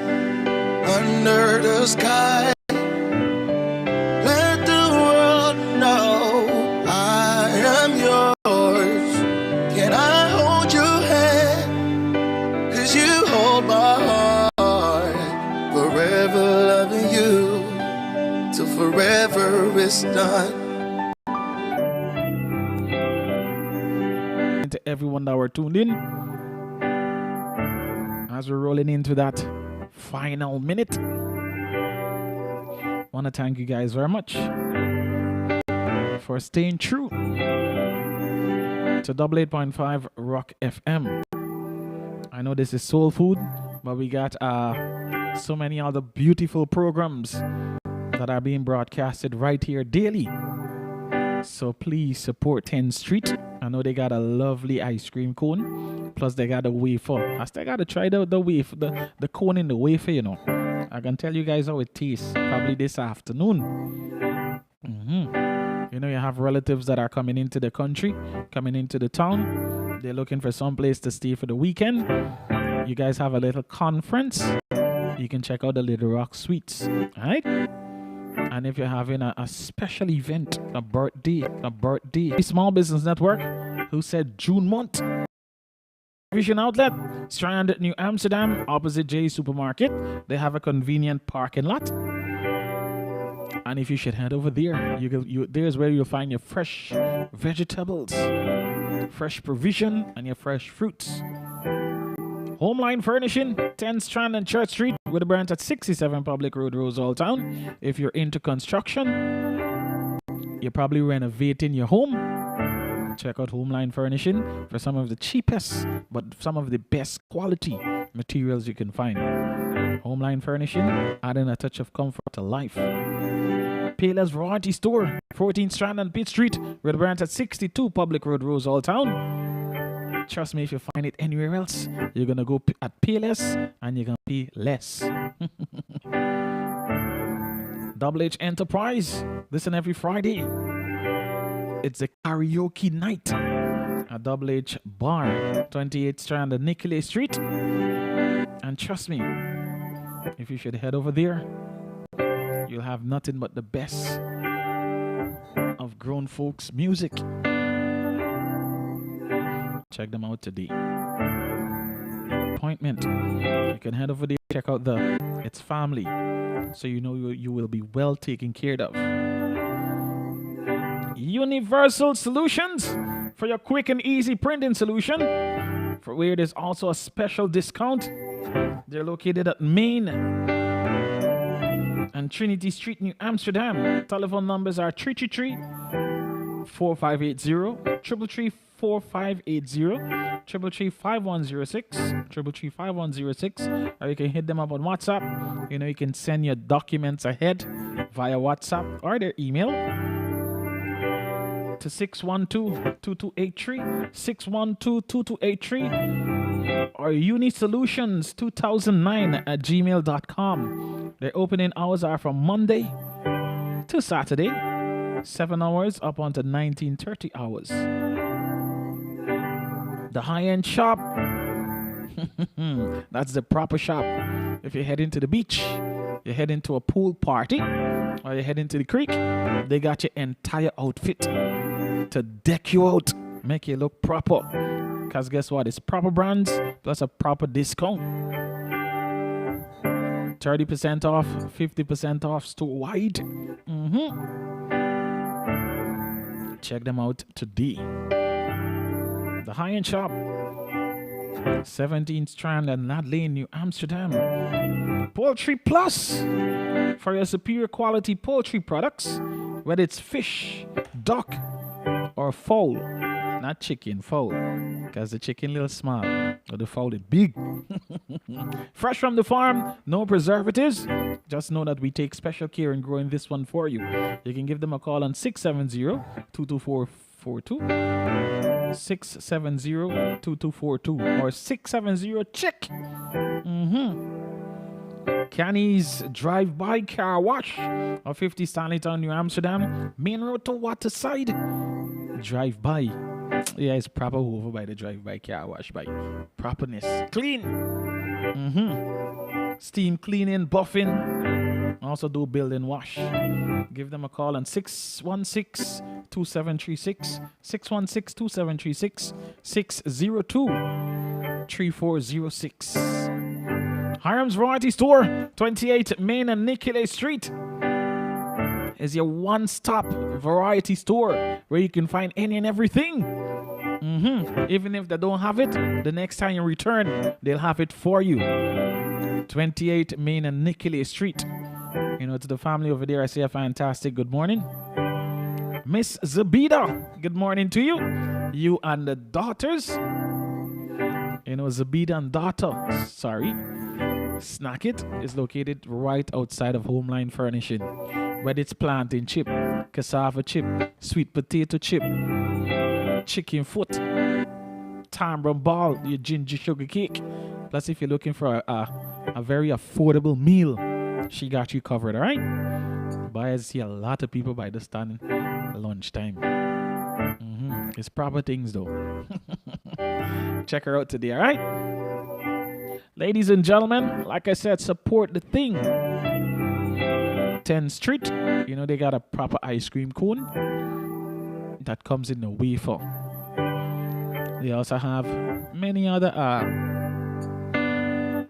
under the sky? Let the world know I am yours. Can I hold your hand? 'Cause you hold my heart. Forever loving you till forever is done. To everyone that were tuned in, as we're rolling into that final minute, want to thank you guys very much for staying true to 88.5 Rock FM. I know this is soul food, but we got so many other beautiful programs that are being broadcasted right here daily. So please support 10th Street. I know they got a lovely ice cream cone. Plus they got a wafer. I still got to try the wafer, the cone in the wafer, you know. I can tell you guys how it tastes probably this afternoon. You know, you have relatives that are coming into the country, coming into the town. They're looking for some place to stay for the weekend. You guys have a little conference. You can check out the Little Rock Suites. All right? And if you're having a special event, a birthday, Small Business Network, who said June month. Vision Outlet, Strand, New Amsterdam, opposite J Supermarket. They have a convenient parking lot. And if you should head over there, there's where you'll find your fresh vegetables, fresh provision, and your fresh fruits. Homeline Furnishing, 10 Strand and Church Street, with a branch at 67 Public Road, Rosal Town. If you're into construction, you're probably renovating your home, check out Homeline Furnishing for some of the cheapest, but some of the best quality materials you can find. Homeline Furnishing, adding a touch of comfort to life. Payless Variety Store, 14 Strand and Pitt Street, with a branch at 62 Public Road, Rosal Town. Trust me, if you find it anywhere else, you're going to go at Payless and you're going to pay less. Double H Enterprise, listen every Friday. It's a karaoke night at Double H Bar, 28th Strand and Nicolay Street. And trust me, if you should head over there, you'll have nothing but the best of grown folks music. Check them out today. Appointment. You can head over there, check out It's Family, so you know you will be well taken care of. Universal Solutions, for your quick and easy printing solution, for where there's also a special discount. They're located at Main and Trinity Street, New Amsterdam. Telephone numbers are 333-4580, 333-4580, 333-5106, 333-5106, or you can hit them up on WhatsApp. You know, you can send your documents ahead via WhatsApp or their email to 612-2283, 612-2283, or unisolutions2009@gmail.com. Their opening hours are from Monday to Saturday, 7 hours up onto 19:30 hours. The high-end shop, that's the proper shop. If you're heading to the beach, you're heading to a pool party, or you're heading to the creek, they got your entire outfit to deck you out, make you look proper. Because guess what? It's proper brands plus a proper discount. 30% off, 50% off store-wide. Check them out today. The High-End Shop, 17th Strand and Lad Lane, New Amsterdam. Poultry Plus, for your superior quality poultry products, whether it's fish, duck, or fowl. Not chicken, fowl. Because the chicken little small, but the fowl is big. Fresh from the farm, no preservatives. Just know that we take special care in growing this one for you. You can give them a call on 670-224-42, 670-2242, or 670-CHICK. Canny's Drive-By Car Wash of 50 Stanleytown, New Amsterdam. Main road to Waterside. Drive-By. Yeah, it's proper over by the Drive-By Car Wash. By properness. Clean. Steam cleaning, buffing. Also do building wash. Give them a call on 616-2736, 616-2736, 602-3406. Hiram's Variety Store, 28 Main and Nicolay Street, is your one-stop variety store where you can find any and everything. Even if they don't have it, the next time you return, they'll have it for you. 28 Main and Nicolay Street. You know, to the family over there, I say a fantastic good morning. Miss Zabida, good morning to you. You and the daughters. You know, Zabida and daughter, sorry. Snack It is located right outside of Homeline Furnishing. Whether it's plantain chip, cassava chip, sweet potato chip, chicken foot, tamarind ball, your ginger sugar cake. Plus, if you're looking for a very affordable meal, she got you covered, all right? But I see a lot of people by the stand lunchtime. It's proper things, though. Check her out today, all right? Ladies and gentlemen, like I said, support the thing. 10th Street, you know, they got a proper ice cream cone that comes in the wafer. They also have many other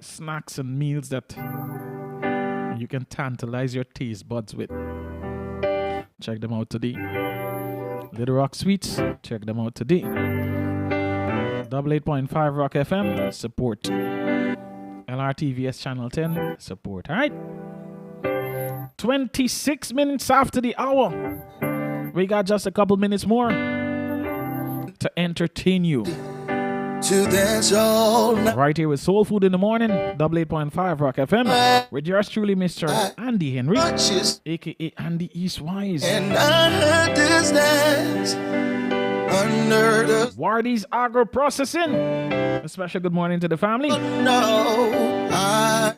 snacks and meals that you can tantalize your taste buds with. Check them out today. Little Rock Sweets, check them out today. 88.5 Rock FM, support. LRTVS Channel 10, support. All right. 26 minutes after the hour. We got just a couple minutes more to entertain you. To dance all night. Right here with Soul Food in the Morning, 88.5 Rock FM, with yours truly, Mr. Andy Henry, a.k.a. Andy Eastwise. And I heard this dance under the Wardy's Agro Processing. A special good morning to the family.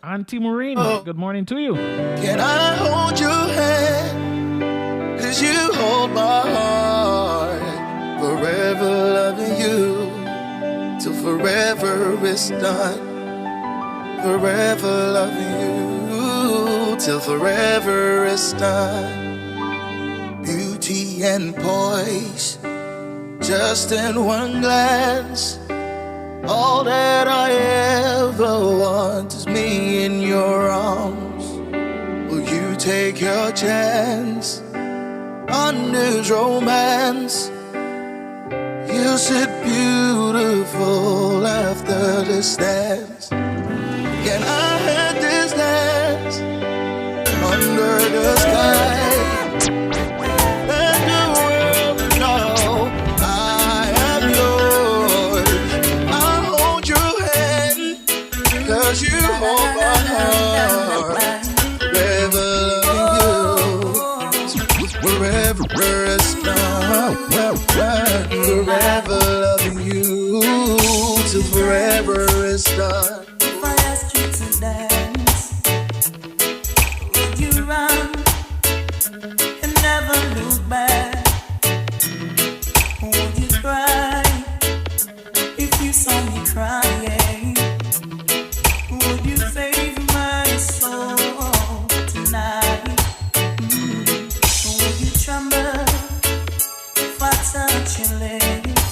Auntie Maureen, good morning to you. Can I hold your hand? 'Cause you hold my heart. Forever loving you. Till forever is done. Forever loving you. Till forever is done. Beauty and poise. Just in one glance. All that I ever want is me in your arms. Will you take your chance on this romance? You sit beautiful after this dance. Can I have this dance under the sky? Let the world know I am yours. I hold your hand, 'cause you hold my heart. Forever loving you, wherever it's done. Forever loving you, till forever is done. If I asked you to dance, would you run and never look back? Would you cry if you saw me crying? Would you save my soul tonight? Would you tremble if I touch your lips?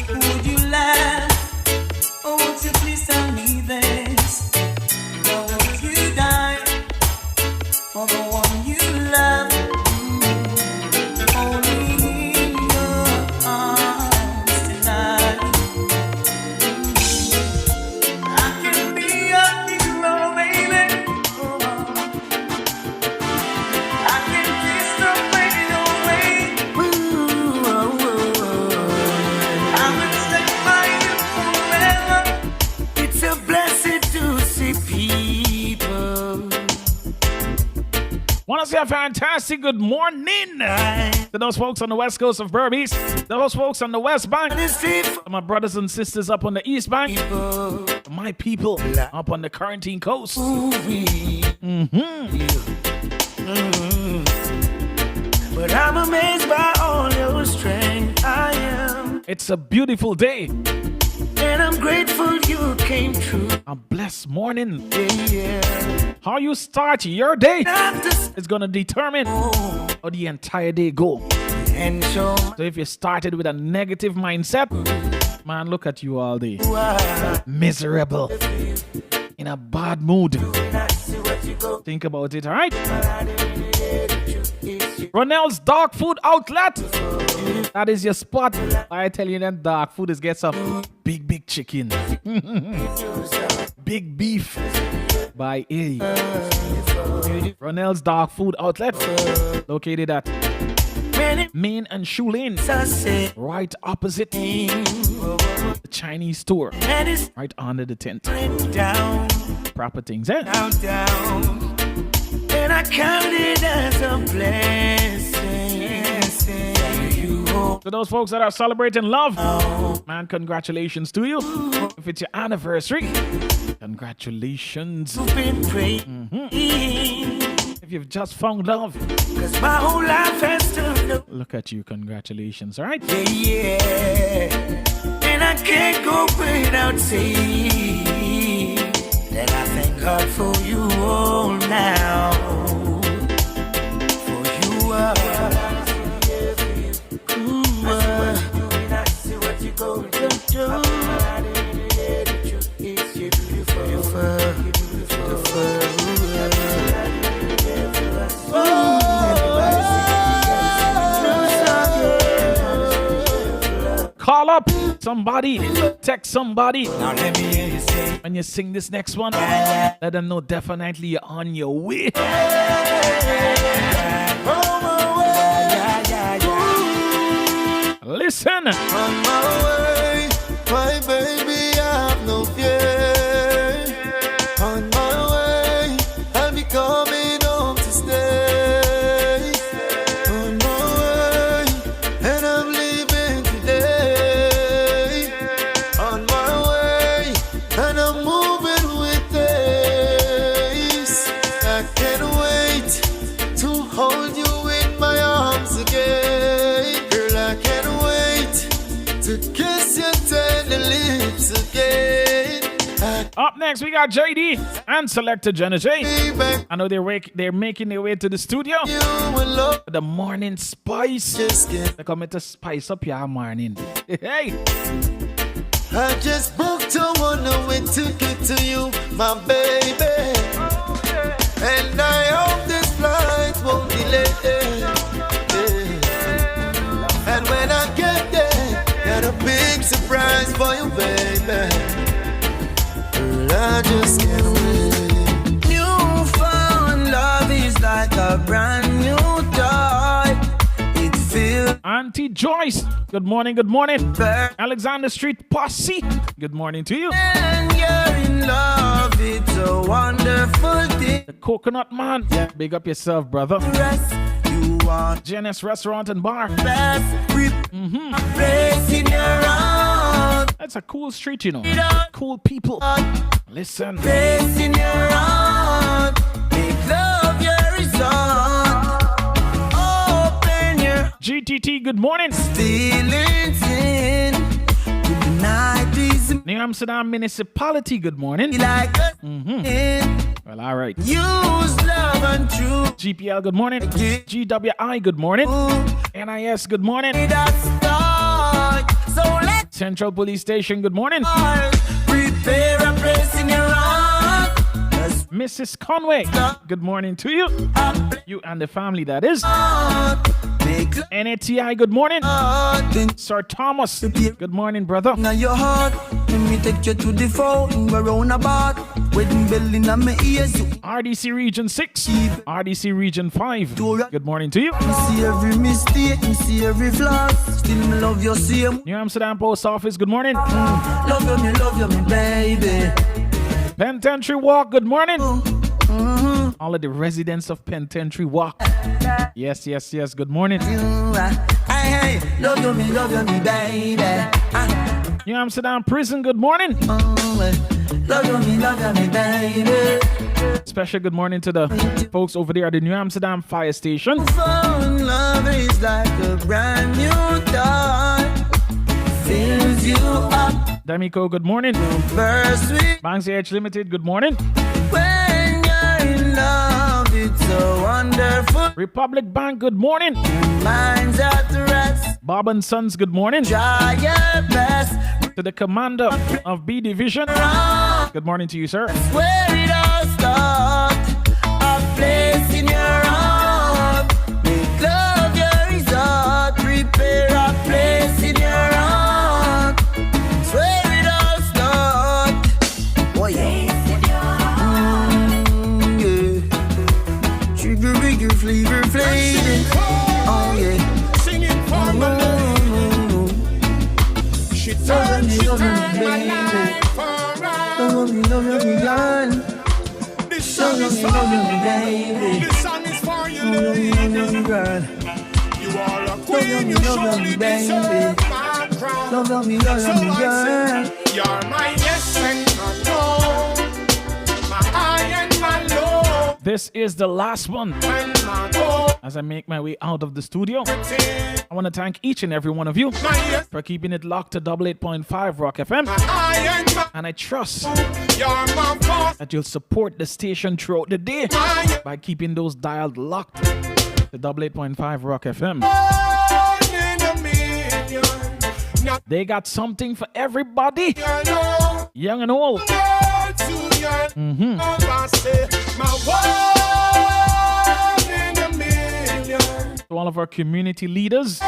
Would you laugh, or would you please tell me this? Or would you die for the one you love? Only in your arms tonight. I can be your hero, baby. I can kiss the pain away. say a fantastic good morning to those folks on the west coast of Berbice, those folks on the west bank, to my brothers and sisters up on the east bank, to my people up on the quarantine coast. But I'm amazed by all your strength. I am. It's a beautiful day. And I'm grateful you came true. A blessed morning. Yeah. How you start your day is going to determine how the entire day go. And so if you started with a negative mindset, man, look at you all day. Miserable. In a bad mood. Think about it, all right? Ronald's Dog Food Outlet. That is your spot. I tell you that dog food is get some big chicken. Big beef by A. Ronald's Dog Food Outlet. Located at Main and Shoe Lane. Right opposite the Chinese store. Right under the tent. Proper things, eh? And I count it as a blessing. To those folks that are celebrating love, man, congratulations to you. If it's your anniversary, congratulations. If you've just found love, cause my whole life has turned. Look at you, congratulations, all right? Yeah. And I can't go without saying that I thank God for you all now. For you are. Call up somebody, text somebody. Now let me hear you say. When you sing this next one, let them know definitely you're on your way. Listen. On my way, my baby, I have no fear. On my way, I'll be coming home to stay. On my way, and I'm leaving today. On my way, and I'm moving with days. I can't wait to hold you in my arms again. Girl, I can't wait to kiss your tender lips again. Up next, we got JD and Selector Jenna J. I know they're making their way to the studio. The morning spice. They're coming to spice up your morning. Hey. I just booked a one-way ticket to you, my baby. And I hope this flight won't delay. And when I get there, got a big surprise for you, baby. I just can't wait. Newfound love is like a brand new toy. It feels. Auntie Joyce, good morning, good morning. Alexander Street Posse, good morning to you. And you're in love, it's a wonderful thing. The Coconut Man, big up yourself, brother. You want GNS Restaurant and Bar. best place in your heart. That's a cool street, you know. Cool people. Listen. Place in your heart. Make love your resort. Open your GTT, good morning. feelings in. Good night is New Amsterdam Municipality, good morning. like in. Well, all right. Use love and truth. GPL, good morning. GWI, good morning. NIS, good morning. That's start. So let's Central Police Station, good morning. prepare a place in your heart. Mrs. Conway, good morning to you. You and the family, that is. Make NATI, good morning. love Sir Thomas, good morning, brother. in your heart. Let me take you to the phone. We're round about. Wedding bell in my ears. You RDC Region 6, RDC Region 5, good morning to you. see every mistake. You see every flaw. Still me love you same. New Amsterdam Post Office, good morning. Love you, me baby. Penitentiary Walk, good morning. All of the residents of Penitentiary Walk. Yes, yes, yes. Good morning. Hey, love you, me, baby. New Amsterdam Prison. Good morning. Love you, me, baby. Special good morning to the folks over there at the New Amsterdam Fire Station. Phone love is like a brand new dawn. Fills you up. Damico, good morning. First week. Banks H Limited, good morning. When you're in love, it's so wonderful. Republic Bank, good morning. Minds at rest. Bob and Sons, good morning. Try your best. To the commander of B Division. Good morning to you, sir. Where it all starts. A place in your heart. Make love your resort. Prepare a place in your heart. Where it all starts. Oh yeah. Yeah. Sugar, bigger, flavor, flavor. Oh yeah. Singing for my love. She turned my life around. Love me, girl. This song is for you. This song is for you, lady. Girl. You are a queen, you surely deserve my crown. Love me, So I girl. say, you're my yes and my no, my high and my low, This is the last one. and my go. As I make my way out of the studio, I want to thank each and every one of you My yes, for keeping it locked to 88.5 Rock FM. my high and my, And I trust you're my boss, that you'll support the station throughout the day my yes. by keeping those dialed locked to 88.5 Rock FM. One in a million. Not They got something for everybody, your love, young and old. to your love. I say, my one in a million. To all of our community leaders, To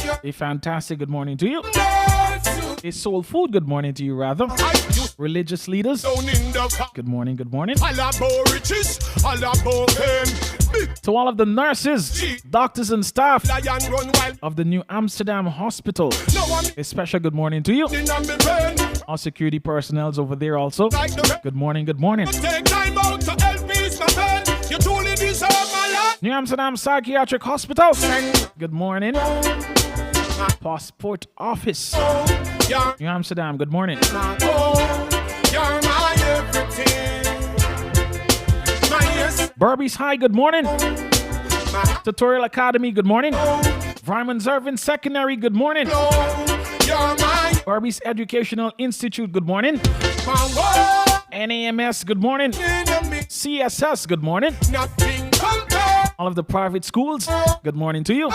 your a fantastic good morning to you. love, to A soul food good morning to you, rather. I used Religious leaders, down in the good morning, good morning. all about riches, all about fame. Big To all of the nurses, doctors, and staff lion run wild. of the New Amsterdam Hospital, No one a special good morning to you. in on me brain. Our security personnel's over there also. Like the Good morning, good morning. take time out to help ease my pain. You truly deserve my life. New Amsterdam Psychiatric Hospital, good morning. Passport Office, You're New Amsterdam, good morning. my goal. You're my everything. My yes, Burbies High, good morning. my Tutorial Academy, good morning. Vyman's Irvin Secondary, good morning. no. You're my Burbies Educational Institute, good morning. one NAMS, good morning. enemy. CSS, good morning. Nothing compared. All of the private schools, good morning to you.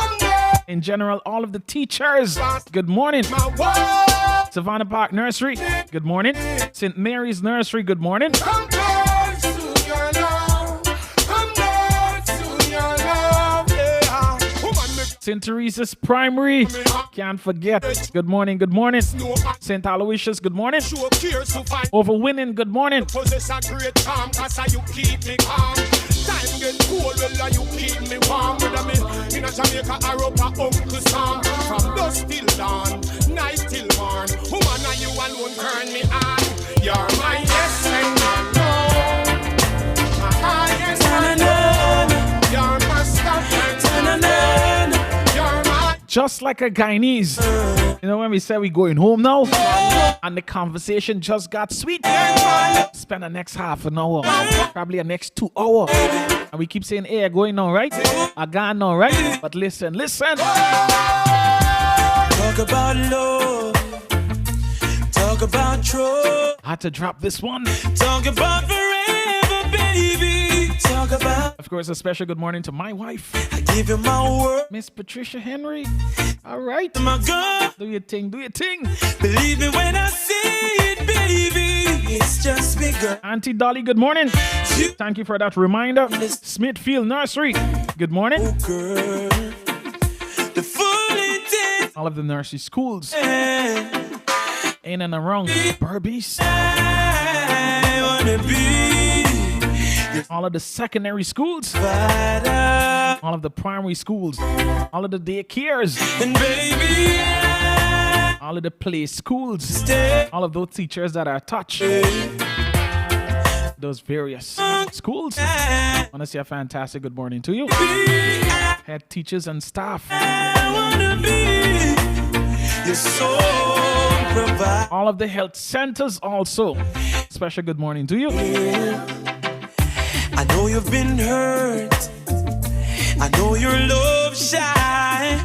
In general, all of the teachers, good morning. My one Savannah Park Nursery, good morning. St. Mary's Nursery, good morning. compares to your love. Compares to your love. Yeah. Woman, me St. Teresa's Primary, can't forget. Good morning, good morning. know I St. Aloysius, good morning. sure cares to find. Overwinning, good morning. Possess a great charm, cause you keep me calm. Time get cold, well, you keep me warm. With me in a Jamaica, I rope a Uncle Sam. From dusk till dawn, night till morn. Woman, and you alone turn me on. You're my yes and my no. My highest and low. You're my stuff and you're my Just like a Guyanese. You know when we say we going home now? And the conversation just got sweet. Spend the next half an hour, probably the next 2 hours. And we keep saying, hey, I'm going now, right? I gone now, right? But listen. Talk about love. Talk about trust. I had to drop this one. Talk about forever, baby. Talk about Of course, a special good morning to my wife, I give you my word, Miss Patricia Henry. All right. my girl. Do your thing, do your thing. Believe me when I say it, baby. It's just me, girl. Auntie Dolly, good morning. You, Thank you for that reminder. Smithfield Nursery, good morning. girl. The full intent. All of the nursery schools in and around Burbies. I wanna be All of the secondary schools. fighter. All of the primary schools. All of the daycares. And baby, All of the play schools. stay. All of those teachers that are touched those various schools. I want to say a fantastic good morning to you, head teachers and staff. I wanna be your soul provider. All of the health centers also. Special good morning to you. I know you've been hurt. I know your love shy.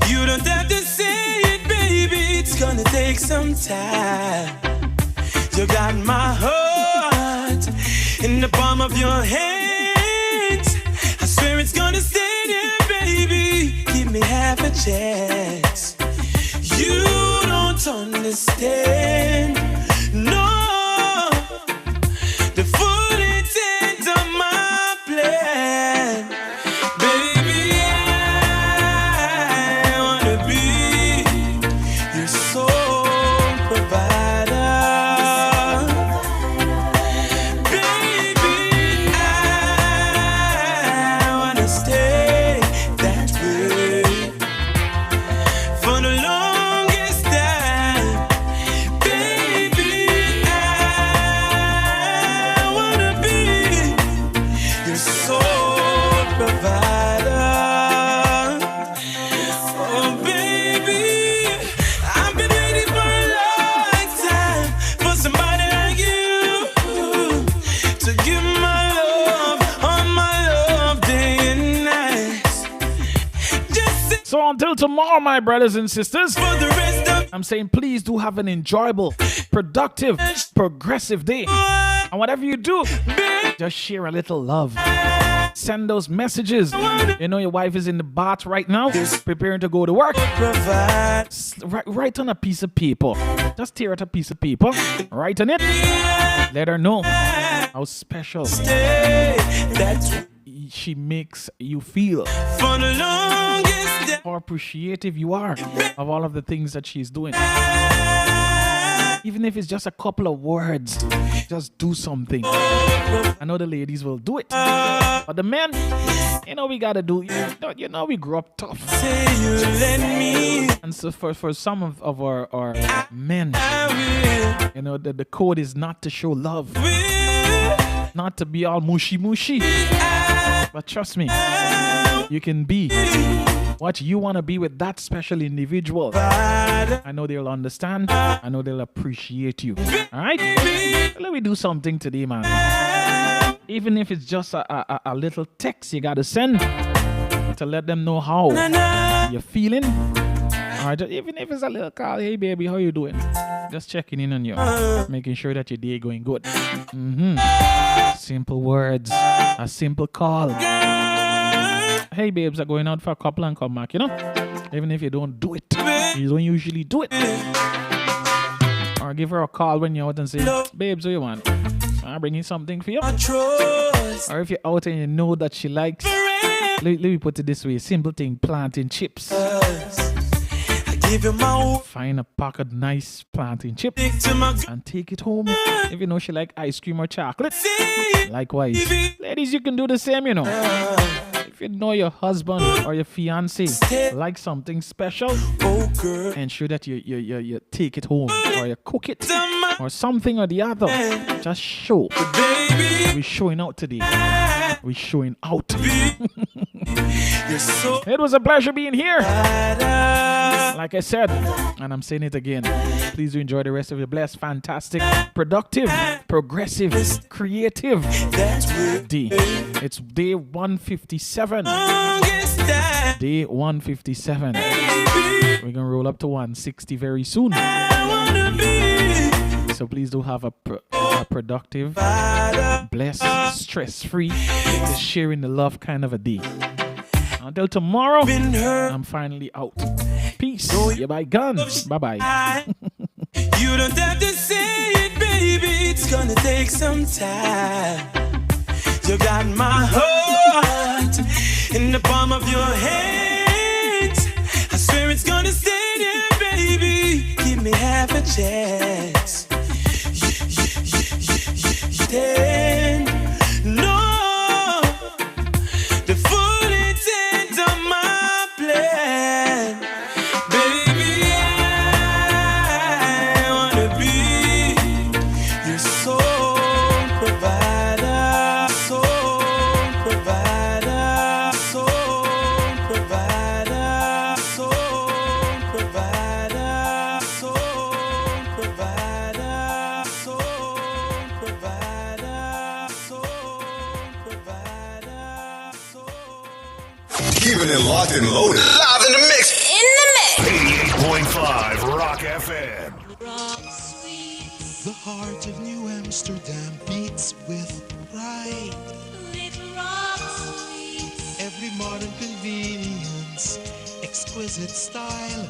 You don't have to say it, baby. It's gonna take some time. You got my heart in the palm of your hands. I swear it's gonna stay there, baby. Give me half a chance. You don't understand, no, the full intent of my plan. Baby, I wanna be your soul provider. Baby, I wanna stay that way for the longest time. Baby, I wanna be your soul provider. Oh, baby, I've been waiting for a long time for somebody like you to give my love, all my love, day and night. Just sit So until tomorrow, my brothers and sisters, for the rest of I'm saying please do have an enjoyable, productive, progressive day. And whatever you do, just share a little love. Send those messages. You know your wife is in the bath right now, preparing to go to work. provide. Write on a piece of paper. Just tear out a piece of paper. Write on it. Let her know how special That's she makes you feel. for the longest time. How appreciative you are of all of the things that she's doing. Even if it's just a couple of words, just do something. I know the ladies will do it. But the men, you know we gotta do, you know we grew up tough. Say you let me, And so for some of our men, I you know, the code is not to show love, will. not to be all mushy mushy. But trust me, you can be what you want to be with that special individual. I know they'll understand. I know they'll appreciate you. All right? Let me do something today, man. Even if it's just a little text you got to send to let them know how you're feeling. All right? Even if it's a little call, hey, baby, how you doing? Just checking in on you. Making sure that your day going good. Simple words. A simple call. Hey babes, I'm going out for a couple and come back, you know? Even if you don't do it, you don't usually do it. Or give her a call when you're out and say, babes, what you want? I'll bring you something for you. Trust. Or if you're out and you know that she likes, let me put it this way, simple thing, plantain chips. I give you my Find a pack of nice plantain chips stick to my and take it home. If you know she like ice cream or chocolate, likewise. Ladies, you can do the same, you know. If you know your husband or your fiance like something special, oh girl. ensure that you take it home or you cook it or something or the other. Just show. Baby, We're showing out today. We're showing out. you're so It was a pleasure being here. bad. Like I said, and I'm saying it again, please do enjoy the rest of your blessed, fantastic, productive, progressive, creative That's where day. It's day 157. longest time. Day 157. We're going to roll up to 160 very soon. I wanna be So please do have a productive, blessed, stress-free, just sharing the love kind of a day. Until tomorrow, been hurt. I'm finally out. Peace. Yeah, bye, gun. Bye-bye. You don't have to say it, baby. It's gonna take some time. You got my heart in the palm of your hands. I swear it's gonna stay there, baby. Give me half a chance. Stand, no, the full intent of my plan. Baby, I wanna be your soul provider. Keeping it locked and loaded. Live in the mix. In the mix. 88.5 Rock FM. The heart of New Amsterdam beats with pride. Every modern convenience, exquisite style.